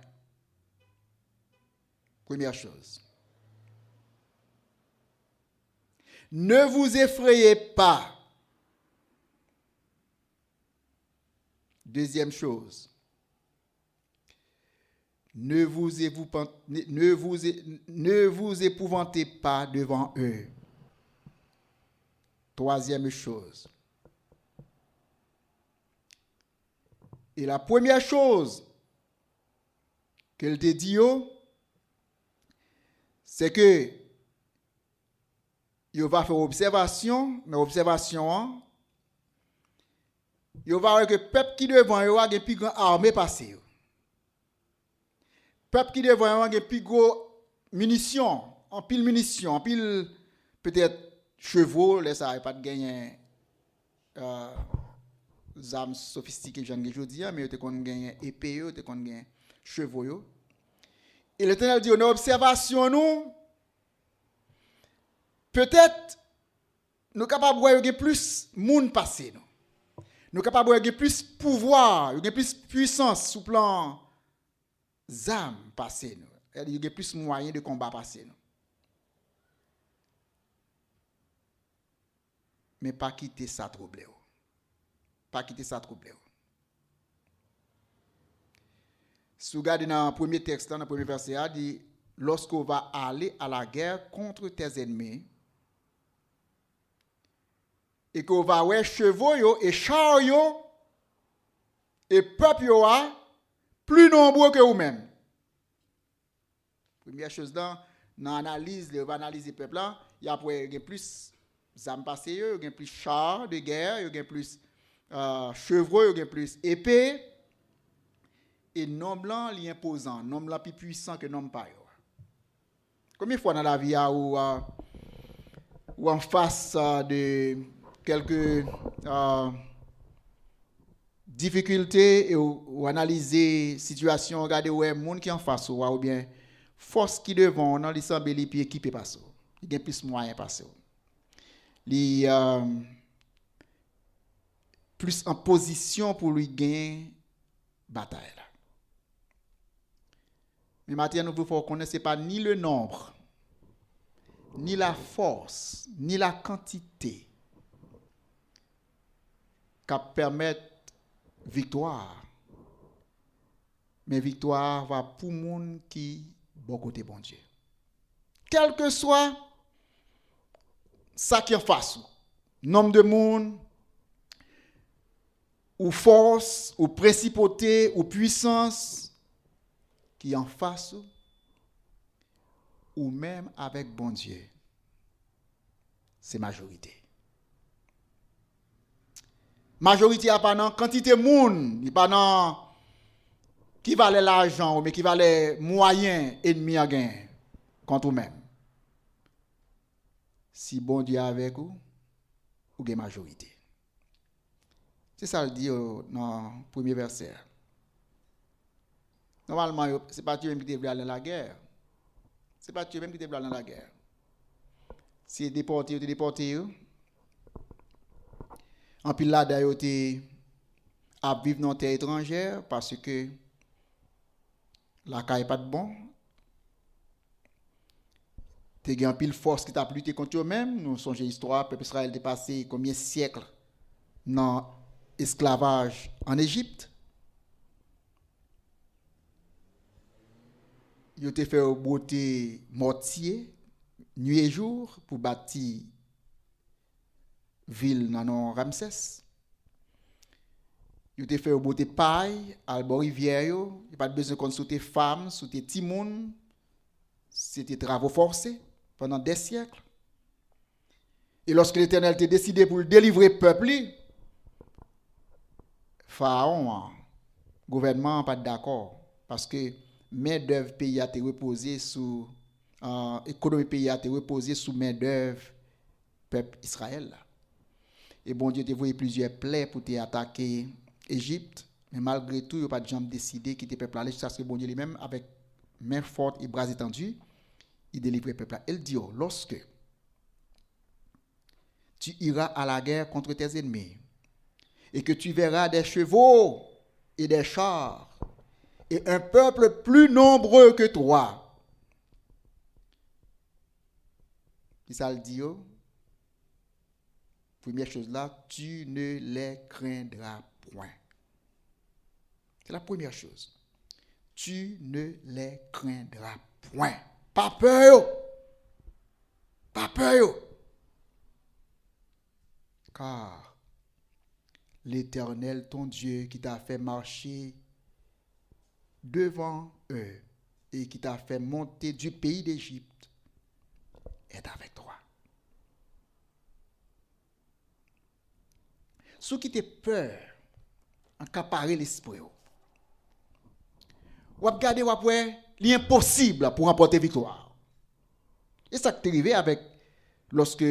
Première chose. Ne vous effrayez pas. Deuxième chose. Ne vous épouvantez pas devant eux. Troisième chose. Et la première chose qu'elle te dit, c'est que il va faire observation, mais observation, il va voir que peuple qui devant il a une plus grande armée passée. Peuple qui devant il a une plus grande munitions, en pile peut-être chevaux, là ça pas de gagner armes sophistiquées j'en ai dit mais tu connais gagner épée, tu connais gagner chevaux. Et l'Éternel dit, on a observation, nous, peut-être, nous sommes capables de voir plus de monde passer. Nous sommes capables de voir plus de pouvoir, plus de puissance sous le plan des âmes passer. Il y a plus de moyens de combat passer. Mais pas quitter ça troublé. Pas quitter ça troublé. Si vous regardez dans le premier texte, dans le premier verset, il dit lorsqu'on va aller à la guerre contre tes ennemis, et qu'on va avoir chevaux et chars et peuple plus nombreux que vous-même. Première chose dans l'analyse, on va analyser le peuple là, il y a plus d'armes passées, il y a plus chars de guerre, il y a plus chevaux, il y a plus épées. Et nom blanc li imposant, nom blanc plus puissant que nom pas. Combien de fois dans la vie ou en face de quelques difficultés et ou analyser situation, regarder ouais monde qui en face ou bien force qui devant dans l'ensemble les pieds équipé passe. Il y a plus moyen passer. Li plus en position pour lui gagner bataille. Mais maintenant, nous devons connaître ce n'est pas ni le nombre, ni la force, ni la quantité qui permettent victoire. Mais victoire va pour le monde qui bon côté bon Dieu. Quel que soit ça qui en face, nombre de monde, ou force, ou principauté, ou puissance, qui en face ou même avec bon Dieu, c'est majorité. Majorité a pas dans quantité de monde, pas dans qui valait l'argent mais qui valait moyen ennemi à gain contre vous-même. Si bon Dieu est avec vous, vous avez majorité. C'est ça le dit dans le premier verset. Normalement, ce n'est pas Dieu même qui devait aller dans la guerre. Ce n'est pas Dieu même qui devait aller dans la guerre. Si déporté, tu déporté. En plus là, d'ailleurs, tu à vivre dans terre étrangère parce que la caille n'est pas de bon. Tu as un pile force qui t'a lutté contre eux-mêmes. Nous songeons l'histoire, le peuple Israël est passé combien de siècles dans l'esclavage en Égypte. Ils ont fait au beauté mortier, nuit et jour, pour bâtir ville dans non Ramsès. Ils ont fait au beauté paille, à la rivière. Il n'y a pas besoin de sous tes femmes, sous tes timons. C'était travaux forcés pendant des siècles. Et lorsque l'Éternel a décidé pour délivrer le peuple, Pharaon, le gouvernement n'est pas d'accord. Parce que main-d'œuvre pays a été reposée sous l'économie pays a été reposée sous main-d'œuvre peuple Israël. Et bon Dieu t'a envoyé plusieurs plaies pour attaquer l'Égypte. Mais malgré tout, il n'y a pas de gens décidé quitter le peuple là. Parce que bon Dieu lui-même, avec main forte et bras étendus, il délivre le peuple là. Il dit, lorsque tu iras à la guerre contre tes ennemis, et que tu verras des chevaux et des chars, et un peuple plus nombreux que toi. Puis ça le dit, première chose là, tu ne les craindras point. C'est la première chose. Tu ne les craindras point. Pas peur. Pas peur. Car l'Éternel, ton Dieu, qui t'a fait marcher devant eux et qui t'a fait monter du pays d'Égypte, est avec toi. Ceux qui te peur, accaparer l'esprit, ou regarder, ou après, l'impossible pour remporter victoire. Et ça qui est arrivé avec, lorsque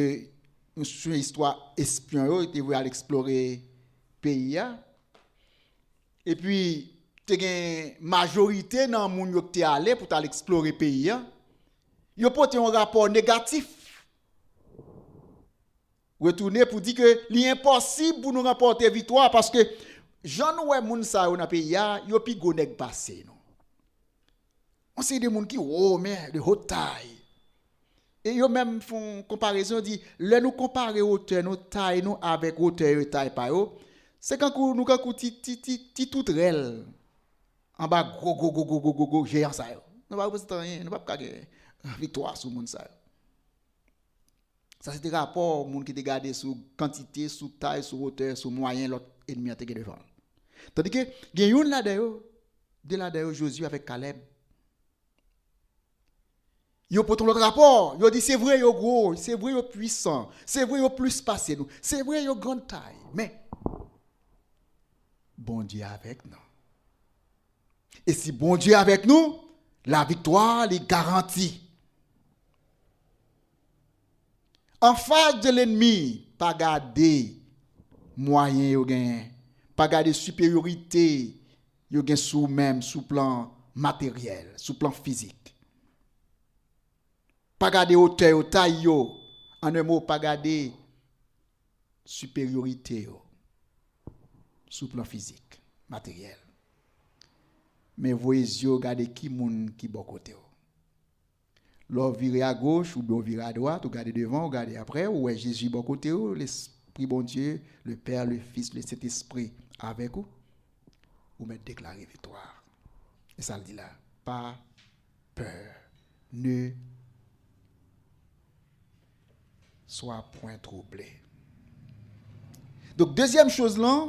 nous sur l'histoire espion, était voulu aller explorer le pays. Et puis, tu as une majorité dans le monde qui est allé pour aller explorer le pays. Ils ont porté un rapport négatif. Retourner pour dire que l'impossible pour nous remporter victoire parce que Jean ouais moun sa dans le pays, yo pi gonek passé non. On sait des gens qui mais de haute taille. Et ils même font comparaison dit là nous comparer hauteur nous taille nous avec hauteur et taille pas yo, c'est quand nous quand ti tout rel en bas gros géant ça yo. Nous pas rien, nous pas gagner victoire sur moun ça. Ça c'était rapport moun qui te garder sous quantité, sous taille, sous hauteur, sous moyen l'autre ennemi a te devant. Tandis que gen yon là d'ailleurs Josué avec Caleb. Yo pour l'autre rapport, yo dit c'est vrai yo gros, c'est vrai yo puissant, c'est vrai yo plus passé nous, c'est vrai yo grande taille, mais bon Dieu avec nous. Et si bon Dieu avec nous, la victoire est garantie. En face de l'ennemi, pas garder moyen yo gain, pas garder supériorité yo gain sous même sous plan matériel, sous plan physique. Pas garder hauteur ou taille yo, en un mot pas garder supériorité yo, sous plan physique, matériel. Mais voyez yeux garder qui moun qui bon côté. L'on virer à gauche ou bien virer à droite, ou garder devant, ou garder après, ou est Jésus bon côté, l'Esprit bon Dieu, le Père, le Fils, le Saint-Esprit avec vous, ou mettre déclarer victoire. Et ça le dit là, pas peur, ne sois point troublé. Donc deuxième chose là,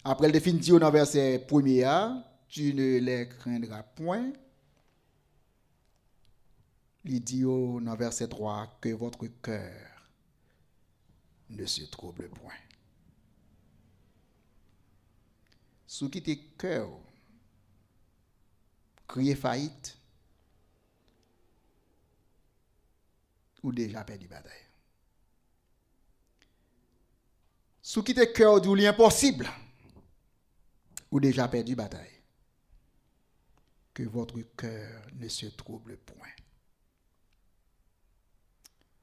après le définitif dans verset 1er, tu ne les craindras point. Il dit dans verset 3 que votre cœur ne se trouble point. Sous qui tes cœurs crier faillite ou déjà perdu bataille. Sous qui te cœur d'où l'impossible, ou déjà perdu bataille. Que votre cœur ne se trouble point.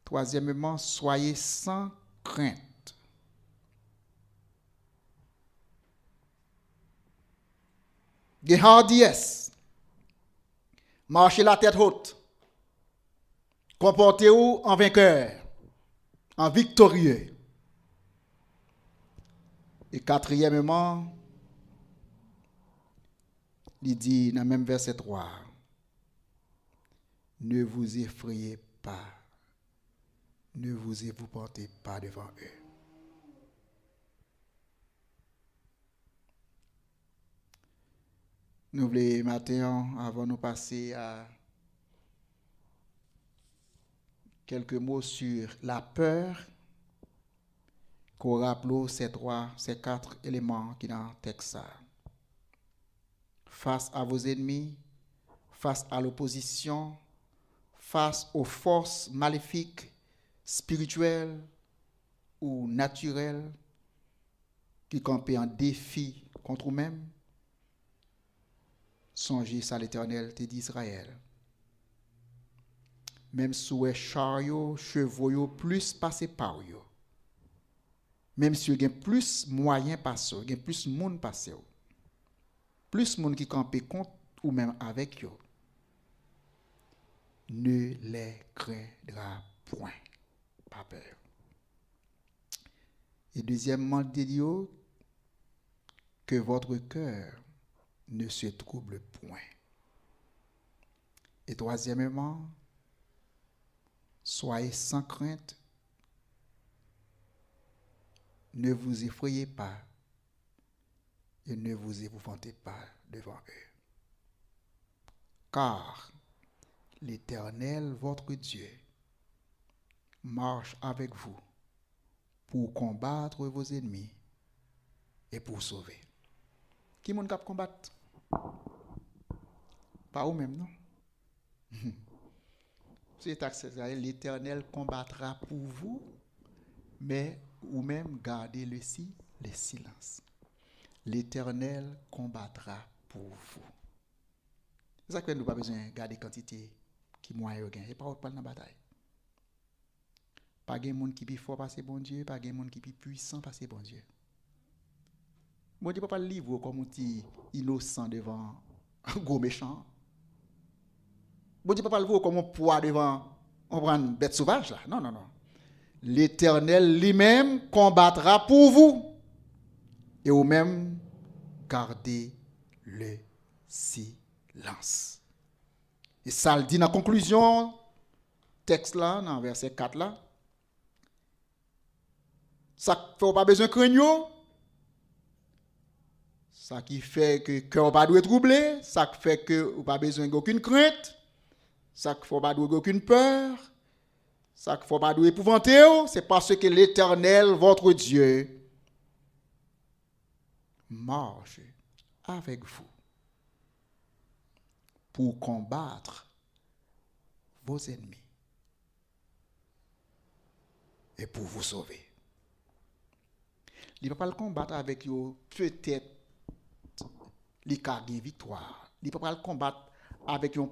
Troisièmement, soyez sans crainte. Des hardiesse. Marchez la tête haute. Comportez-vous en vainqueur, en victorieux. Et quatrièmement, il dit dans le même verset 3, ne vous effrayez pas, ne vous épouvantez pas devant eux. Nous voulons maintenant, avant de passer à quelques mots sur la peur, qu'on rappelle ces quatre éléments qui sont dans le texte. Face à vos ennemis, face à l'opposition, face aux forces maléfiques, spirituelles ou naturelles qui campent en défi contre vous-même, songez à l'Éternel d'Israël. Même si vous chariot, chevaux, plus passé par eux. Même si vous avez plus moyens passés, vous avez plus de monde passé. Plus de monde qui campent contre ou même avec eux. Ne les craindra point. Pas peur. Et deuxièmement, dit-il que votre cœur ne se trouble point. Et troisièmement, soyez sans crainte, ne vous effrayez pas et ne vous épouvantez pas devant eux. Car l'Éternel, votre Dieu, marche avec vous pour combattre vos ennemis et pour sauver. Qui est-ce qui combattre? Pas vous-même, non? C'est l'Éternel combattra pour vous, mais vous-même gardez le silence. L'Éternel combattra pour vous. C'est ça que nous n'avons pas besoin de garder quantité qui moyen gain. Et pas autre dans la bataille. Pas de monde qui est fort parce que bon Dieu, pas de monde qui est puissant parce que bon Dieu. Bon Dieu ne peut pas le livrer comme un petit innocent devant un gros méchant. Bon Dieu ne peut pas le voir comme un poids devant une bête sauvage. Là. Non, non, non. L'Éternel lui-même combattra pour vous. Et vous-même, gardez le silence. Et ça le dit dans la conclusion, texte là, dans verset 4 là. Ça ne fait pas besoin de craindre. Ça qui fait que le cœur pas doit être troublé. Ça qui fait que vous pas besoin d'aucune crainte. Ça qui fait pas d'aucune peur. Ça qui fait pas d'épouvanter. C'est parce que l'Éternel, votre Dieu, marche avec vous pour combattre vos ennemis et pour vous sauver. Il ne va pas le combattre avec vous, peut-être, il a une victoire. Il ne peut pas le combattre avec une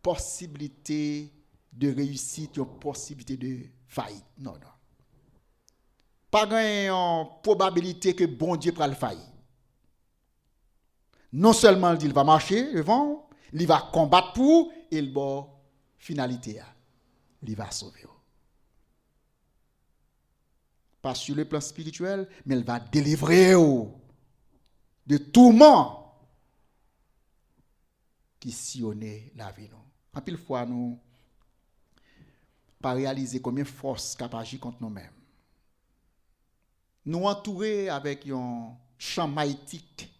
possibilité de réussite, une possibilité de faillite. Non, non. Pas une probabilité que bon Dieu prenne le faillir. Non seulement il va marcher devant, il va combattre pour, et le bon finalité, il va sauver. Pas sur le plan spirituel, mais il va délivrer de tourments qui sillonnent la vie. En pile fois, nous pas réaliser combien de force capable d'agir contre nous-mêmes. Nous entourer avec un champ maïtique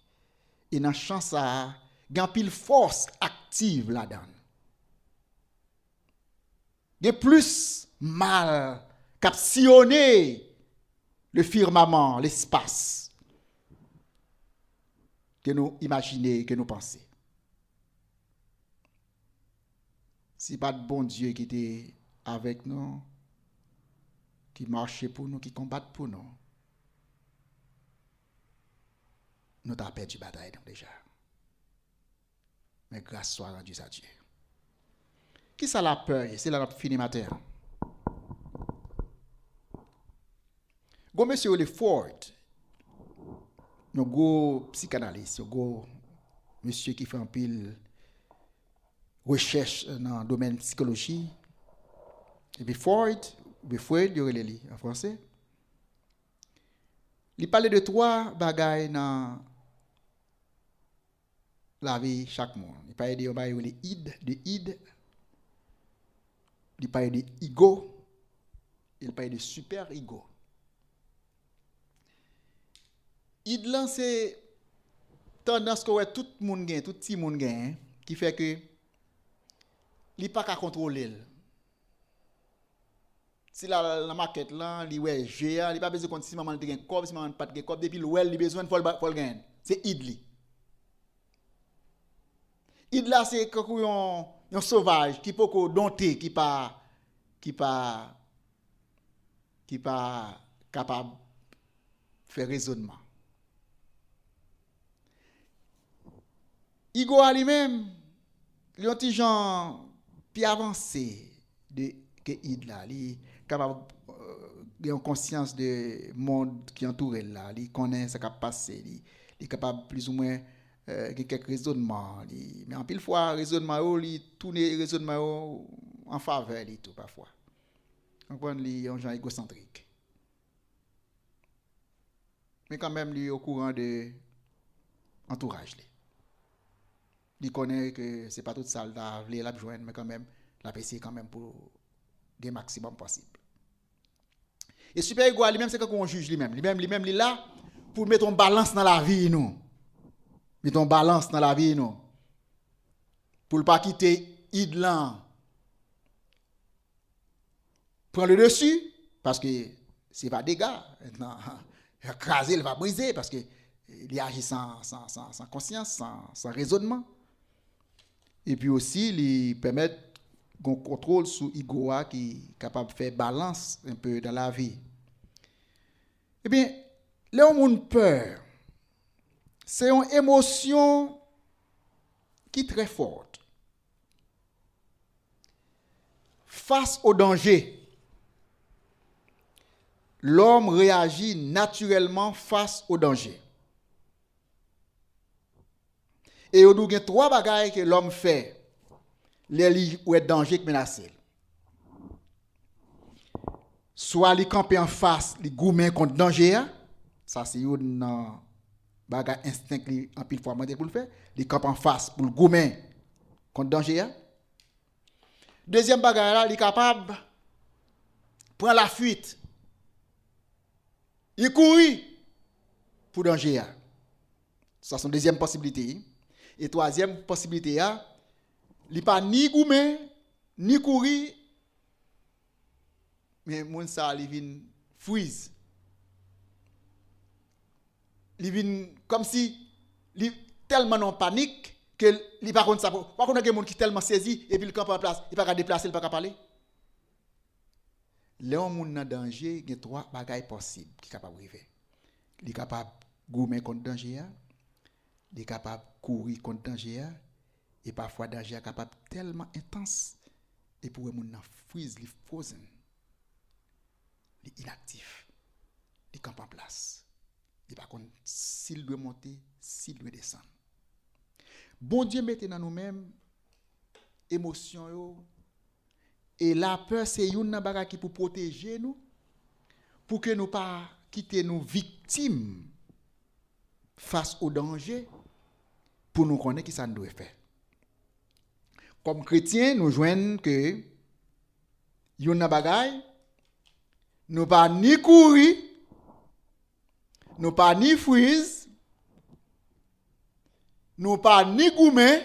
et dans ce champ ça, il y a pile force active là-dedans. Il y a plus mal qu'a sillonné le firmament, l'espace que nous imaginons, que nous pensons. Si pas de bon Dieu qui était avec nous, qui marchait pour nous, qui combat pour nous, nous avons perdu la bataille déjà. Mais grâce soit rendue à Dieu. Qui ça la peur? C'est là notre fini matin. Go monsieur le Ford, un gros psychanalyste, un gros monsieur qui fait un pile recherche dans le domaine de psychologie. Et puis Freud, il y aurait les en français. Il parlait de 3 bagailles dans la vie chaque monde. Il parlait de id, il parlait de ego, il parlait de super ego. Id là c'est tendance que tout le monde gagne, tout petit monde gagne qui fait que il pas qu'à contrôler. Si la maquette là, il ouais GA, il pas besoin de si maman te gagne cob, si maman pas de cob depuis le well, il besoin faut le gagner. C'est idli. Id là c'est un sauvage qui peut dompter, qui pas capable faire raisonnement. Ego à lui-même, il y a un petit genre plus avancé que id là, il capable de conscience de monde qui entoure là, il connaît ce qui a passé, il est capable plus ou moins de quelques raisonnements, mais en pile fois raisonnement il tourne raisonnement en faveur lui tout parfois. On prend lui un genre égocentrique. Mais quand même lui au courant de entourage lui. Il connaît que c'est pas tout ça là la joindre mais quand même la essayer quand même pour le maximum possible. Et super ego lui-même c'est qu'on juge lui-même il est là pour mettre en balance dans la vie nous. Mettre en balance dans la vie nous. Pour ne pas quitter idlan. Prendre le dessus parce que c'est pas dégâts maintenant écraser il va briser parce que il agit sans conscience, sans raisonnement. Et puis aussi, il permet qu'on contrôle sur l'ego qui est capable de faire balance un peu dans la vie. Eh bien, là où on a peur, c'est une émotion qui est très forte. Face au danger, l'homme réagit naturellement face au danger. Et il y a 3 bagailles que l'homme fait, les où est danger qui menace. Soit il campe en face, il goumen contre danger, ça c'est un bagaille instinct en pile fois pour le faire, il campe en face pour le goumen contre danger. Deuxième bagaille là, il est capable de prendre la fuite. Il court pour danger. Ça c'est une deuxième possibilité. Et troisième possibilité, il n'est pas ni goumé, ni courir, mais mon ça, il vient freeze. Il vient comme si il tellement en panique que il pas contre ça. Par contre, il y a des gens qui sont tellement saisis et puis il campe en place, il ne peut pas déplacer, il ne peut pas parler. Là, on est en danger, il y a 3 bagailles possibles qui sont capables de arriver. Il est capable de goumer contre danger. Il est capable de courir contre danger et parfois danger est capable tellement intense et pour mon freeze, il frozen, il est inactif, il campe en place. Il par contre s'il doit monter, s'il doit descendre. Bon Dieu mettez dans nous-mêmes émotion et la peur c'est une bagage qui pour protéger nous pour que nous pas quitter nos victimes face au danger pour nous connaître qui ça nous doit faire. Comme chrétiens, nous joignons que yon bagay nous pas ni courir, nous pas ni freeze, nous pas ni goumer,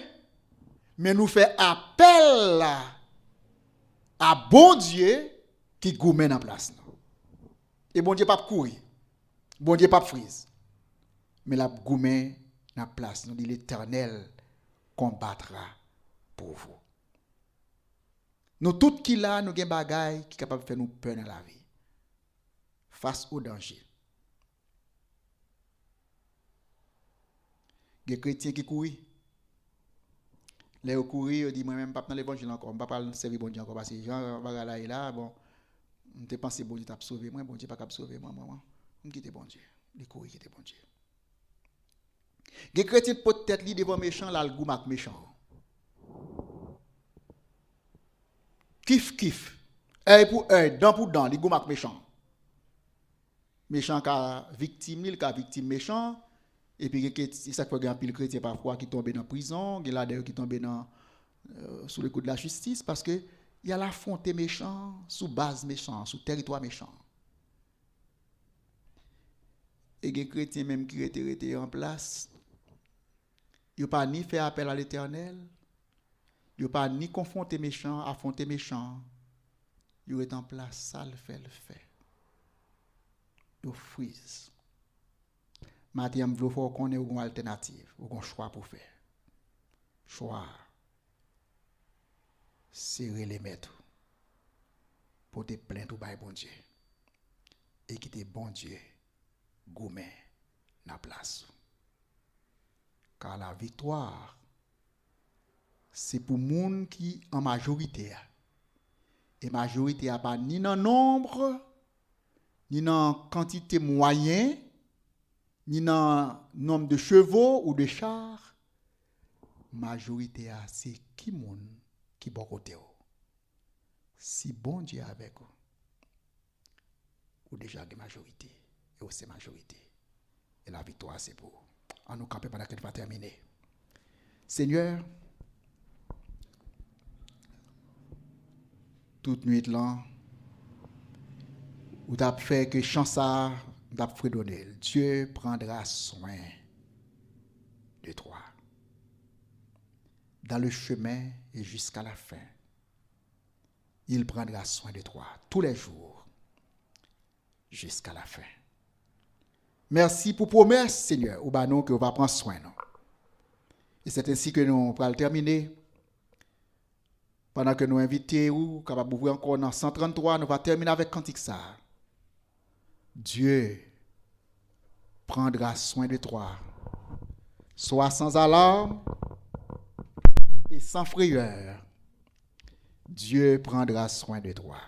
mais nous fait appel à bon Dieu qui goumen en place. Et bon Dieu pas courir. Bon Dieu pas freeze. Mais la goumen en place, nous dit l'Éternel combattra pour vous. Nous tout qui là, nous gen bagay qui capable de faire nous peur dans la vie. Face au danger. des chrétiens qui courent. Les courir, ils disent moi-même pas dans l'évangile encore, pas parler servir bon Dieu encore parce que Jean bagala est là, bon, on te pensé bon Dieu t'a sauvé moi, bon Dieu pas capable sauver moi, on quitte bon Dieu, les courir quitter bon Dieu. Les chrétiens peut-être li devant méchant là le goût mak méchant. Kif, œil pour œil, dent pour dent, les goût mak méchant. Méchant ka victime, il ka victime méchant. Et puis, c'est ça que il y a un pile chrétien parfois qui tombe dans prison, il y a d'ailleurs qui tombe sous le coup de la justice, parce qu'il y a la frontière méchant, sous base méchant, sous territoire méchant. Et les chrétiens même qui étaient en place, ils n'ont pas ni fait appel à l'Éternel, ils n'ont pas ni confronté méchant, affronté méchant. Ils sont en place, ça le fait. Ils freeze. Matin, je veux qu'on ait une alternative, ou un choix pour faire. Choix. Serrer les maîtres. Pour te plaindre au bon Dieu. Et quitter bon Dieu, gourmet, na place. Car la victoire, c'est pour les gens qui en majorité. Et majorité n'a pas ni dans nombre, ni dans quantité moyenne, ni dans nombre de chevaux ou de chars. Majorité c'est qui moun qui bon côté. Si bon Dieu est avec vous, ou déjà de majorité, et c'est majorité. Et la victoire c'est pour. En nous camper pendant qu'elle va terminer. Seigneur, toute nuit là, ou t'as fait que chansa t'as fredonné. Dieu prendra soin de toi. Dans le chemin et jusqu'à la fin, il prendra soin de toi tous les jours jusqu'à la fin. Merci pour promesse, Seigneur, ou bah non que on va prendre soin. Non? Et c'est ainsi que nous allons terminer. Pendant que nous invitons ou capable d'ouvrir encore dans 133, nous allons terminer avec cantique ça. Dieu prendra soin de toi. Sois sans alarme et sans frayeur. Dieu prendra soin de toi.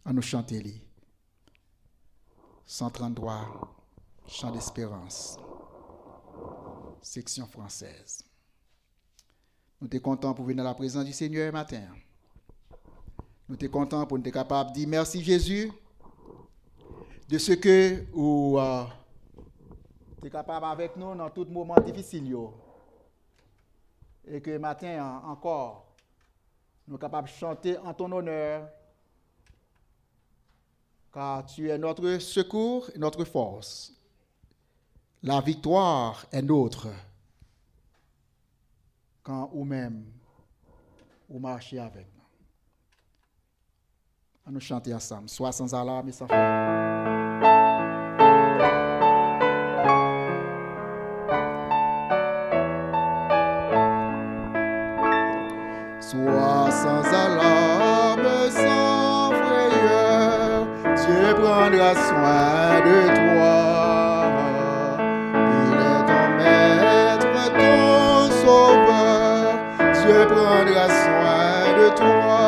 On nous chanter li. 133, chant d'espérance. Section française. Nous sommes contents pour venir dans la présence du Seigneur matin. Nous sommes contents pour être capables de dire merci Jésus de ce que vous êtes capable avec nous dans tout moment difficile. Et que matin encore, nous sommes capables de chanter en ton honneur, car tu es notre secours et notre force. La victoire est nôtre quand ou même vous marchez avec nous. À nous chanter ensemble, soit sans alarme et sans frayeur. Sois sans alarme, sans frayeur, Dieu prendra soin de toi. Il est ton maître, ton sauveur, Dieu prendra soin de toi.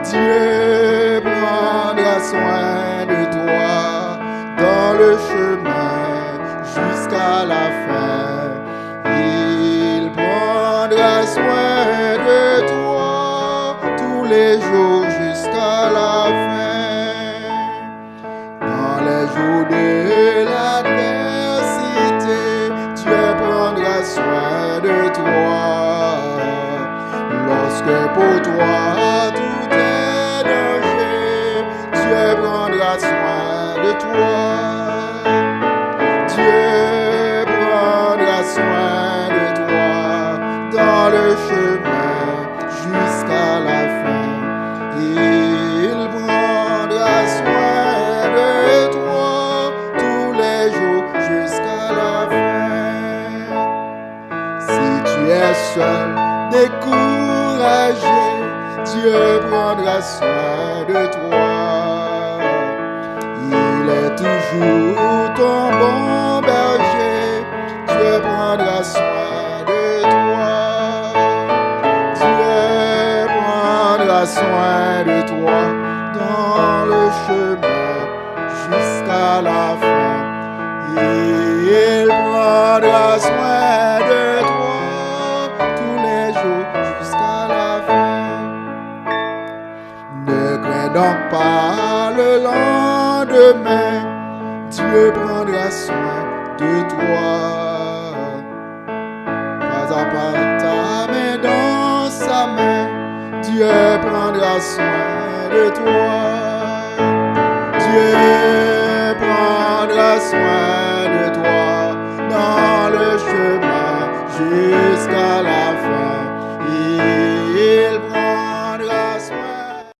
Dieu prendra soin de toi dans le chemin jusqu'à la fin. Il prendra soin de toi tous les jours jusqu'à la fin. Dans les jours de l'adversité, Dieu prendra soin de toi. Lorsque pour toi tout est danger, Dieu prendra soin de toi. Dieu prendra soin de toi dans le chemin jusqu'à la fin. Il prendra soin de toi tous les jours jusqu'à la fin. Si tu es seul, découragé, Dieu prendra soin de toi. Il est toujours ton bon berger. Dieu Dieu prendra soin de toi. Dieu prendra soin de toi dans le chemin jusqu'à la fin. Il prendra soin de toi tous les jours jusqu'à la fin. Ne crains donc pas le lendemain, Dieu prendra soin de toi. Pas à pas ta main dans sa main, Dieu prendra soin de toi. Dieu prendra soin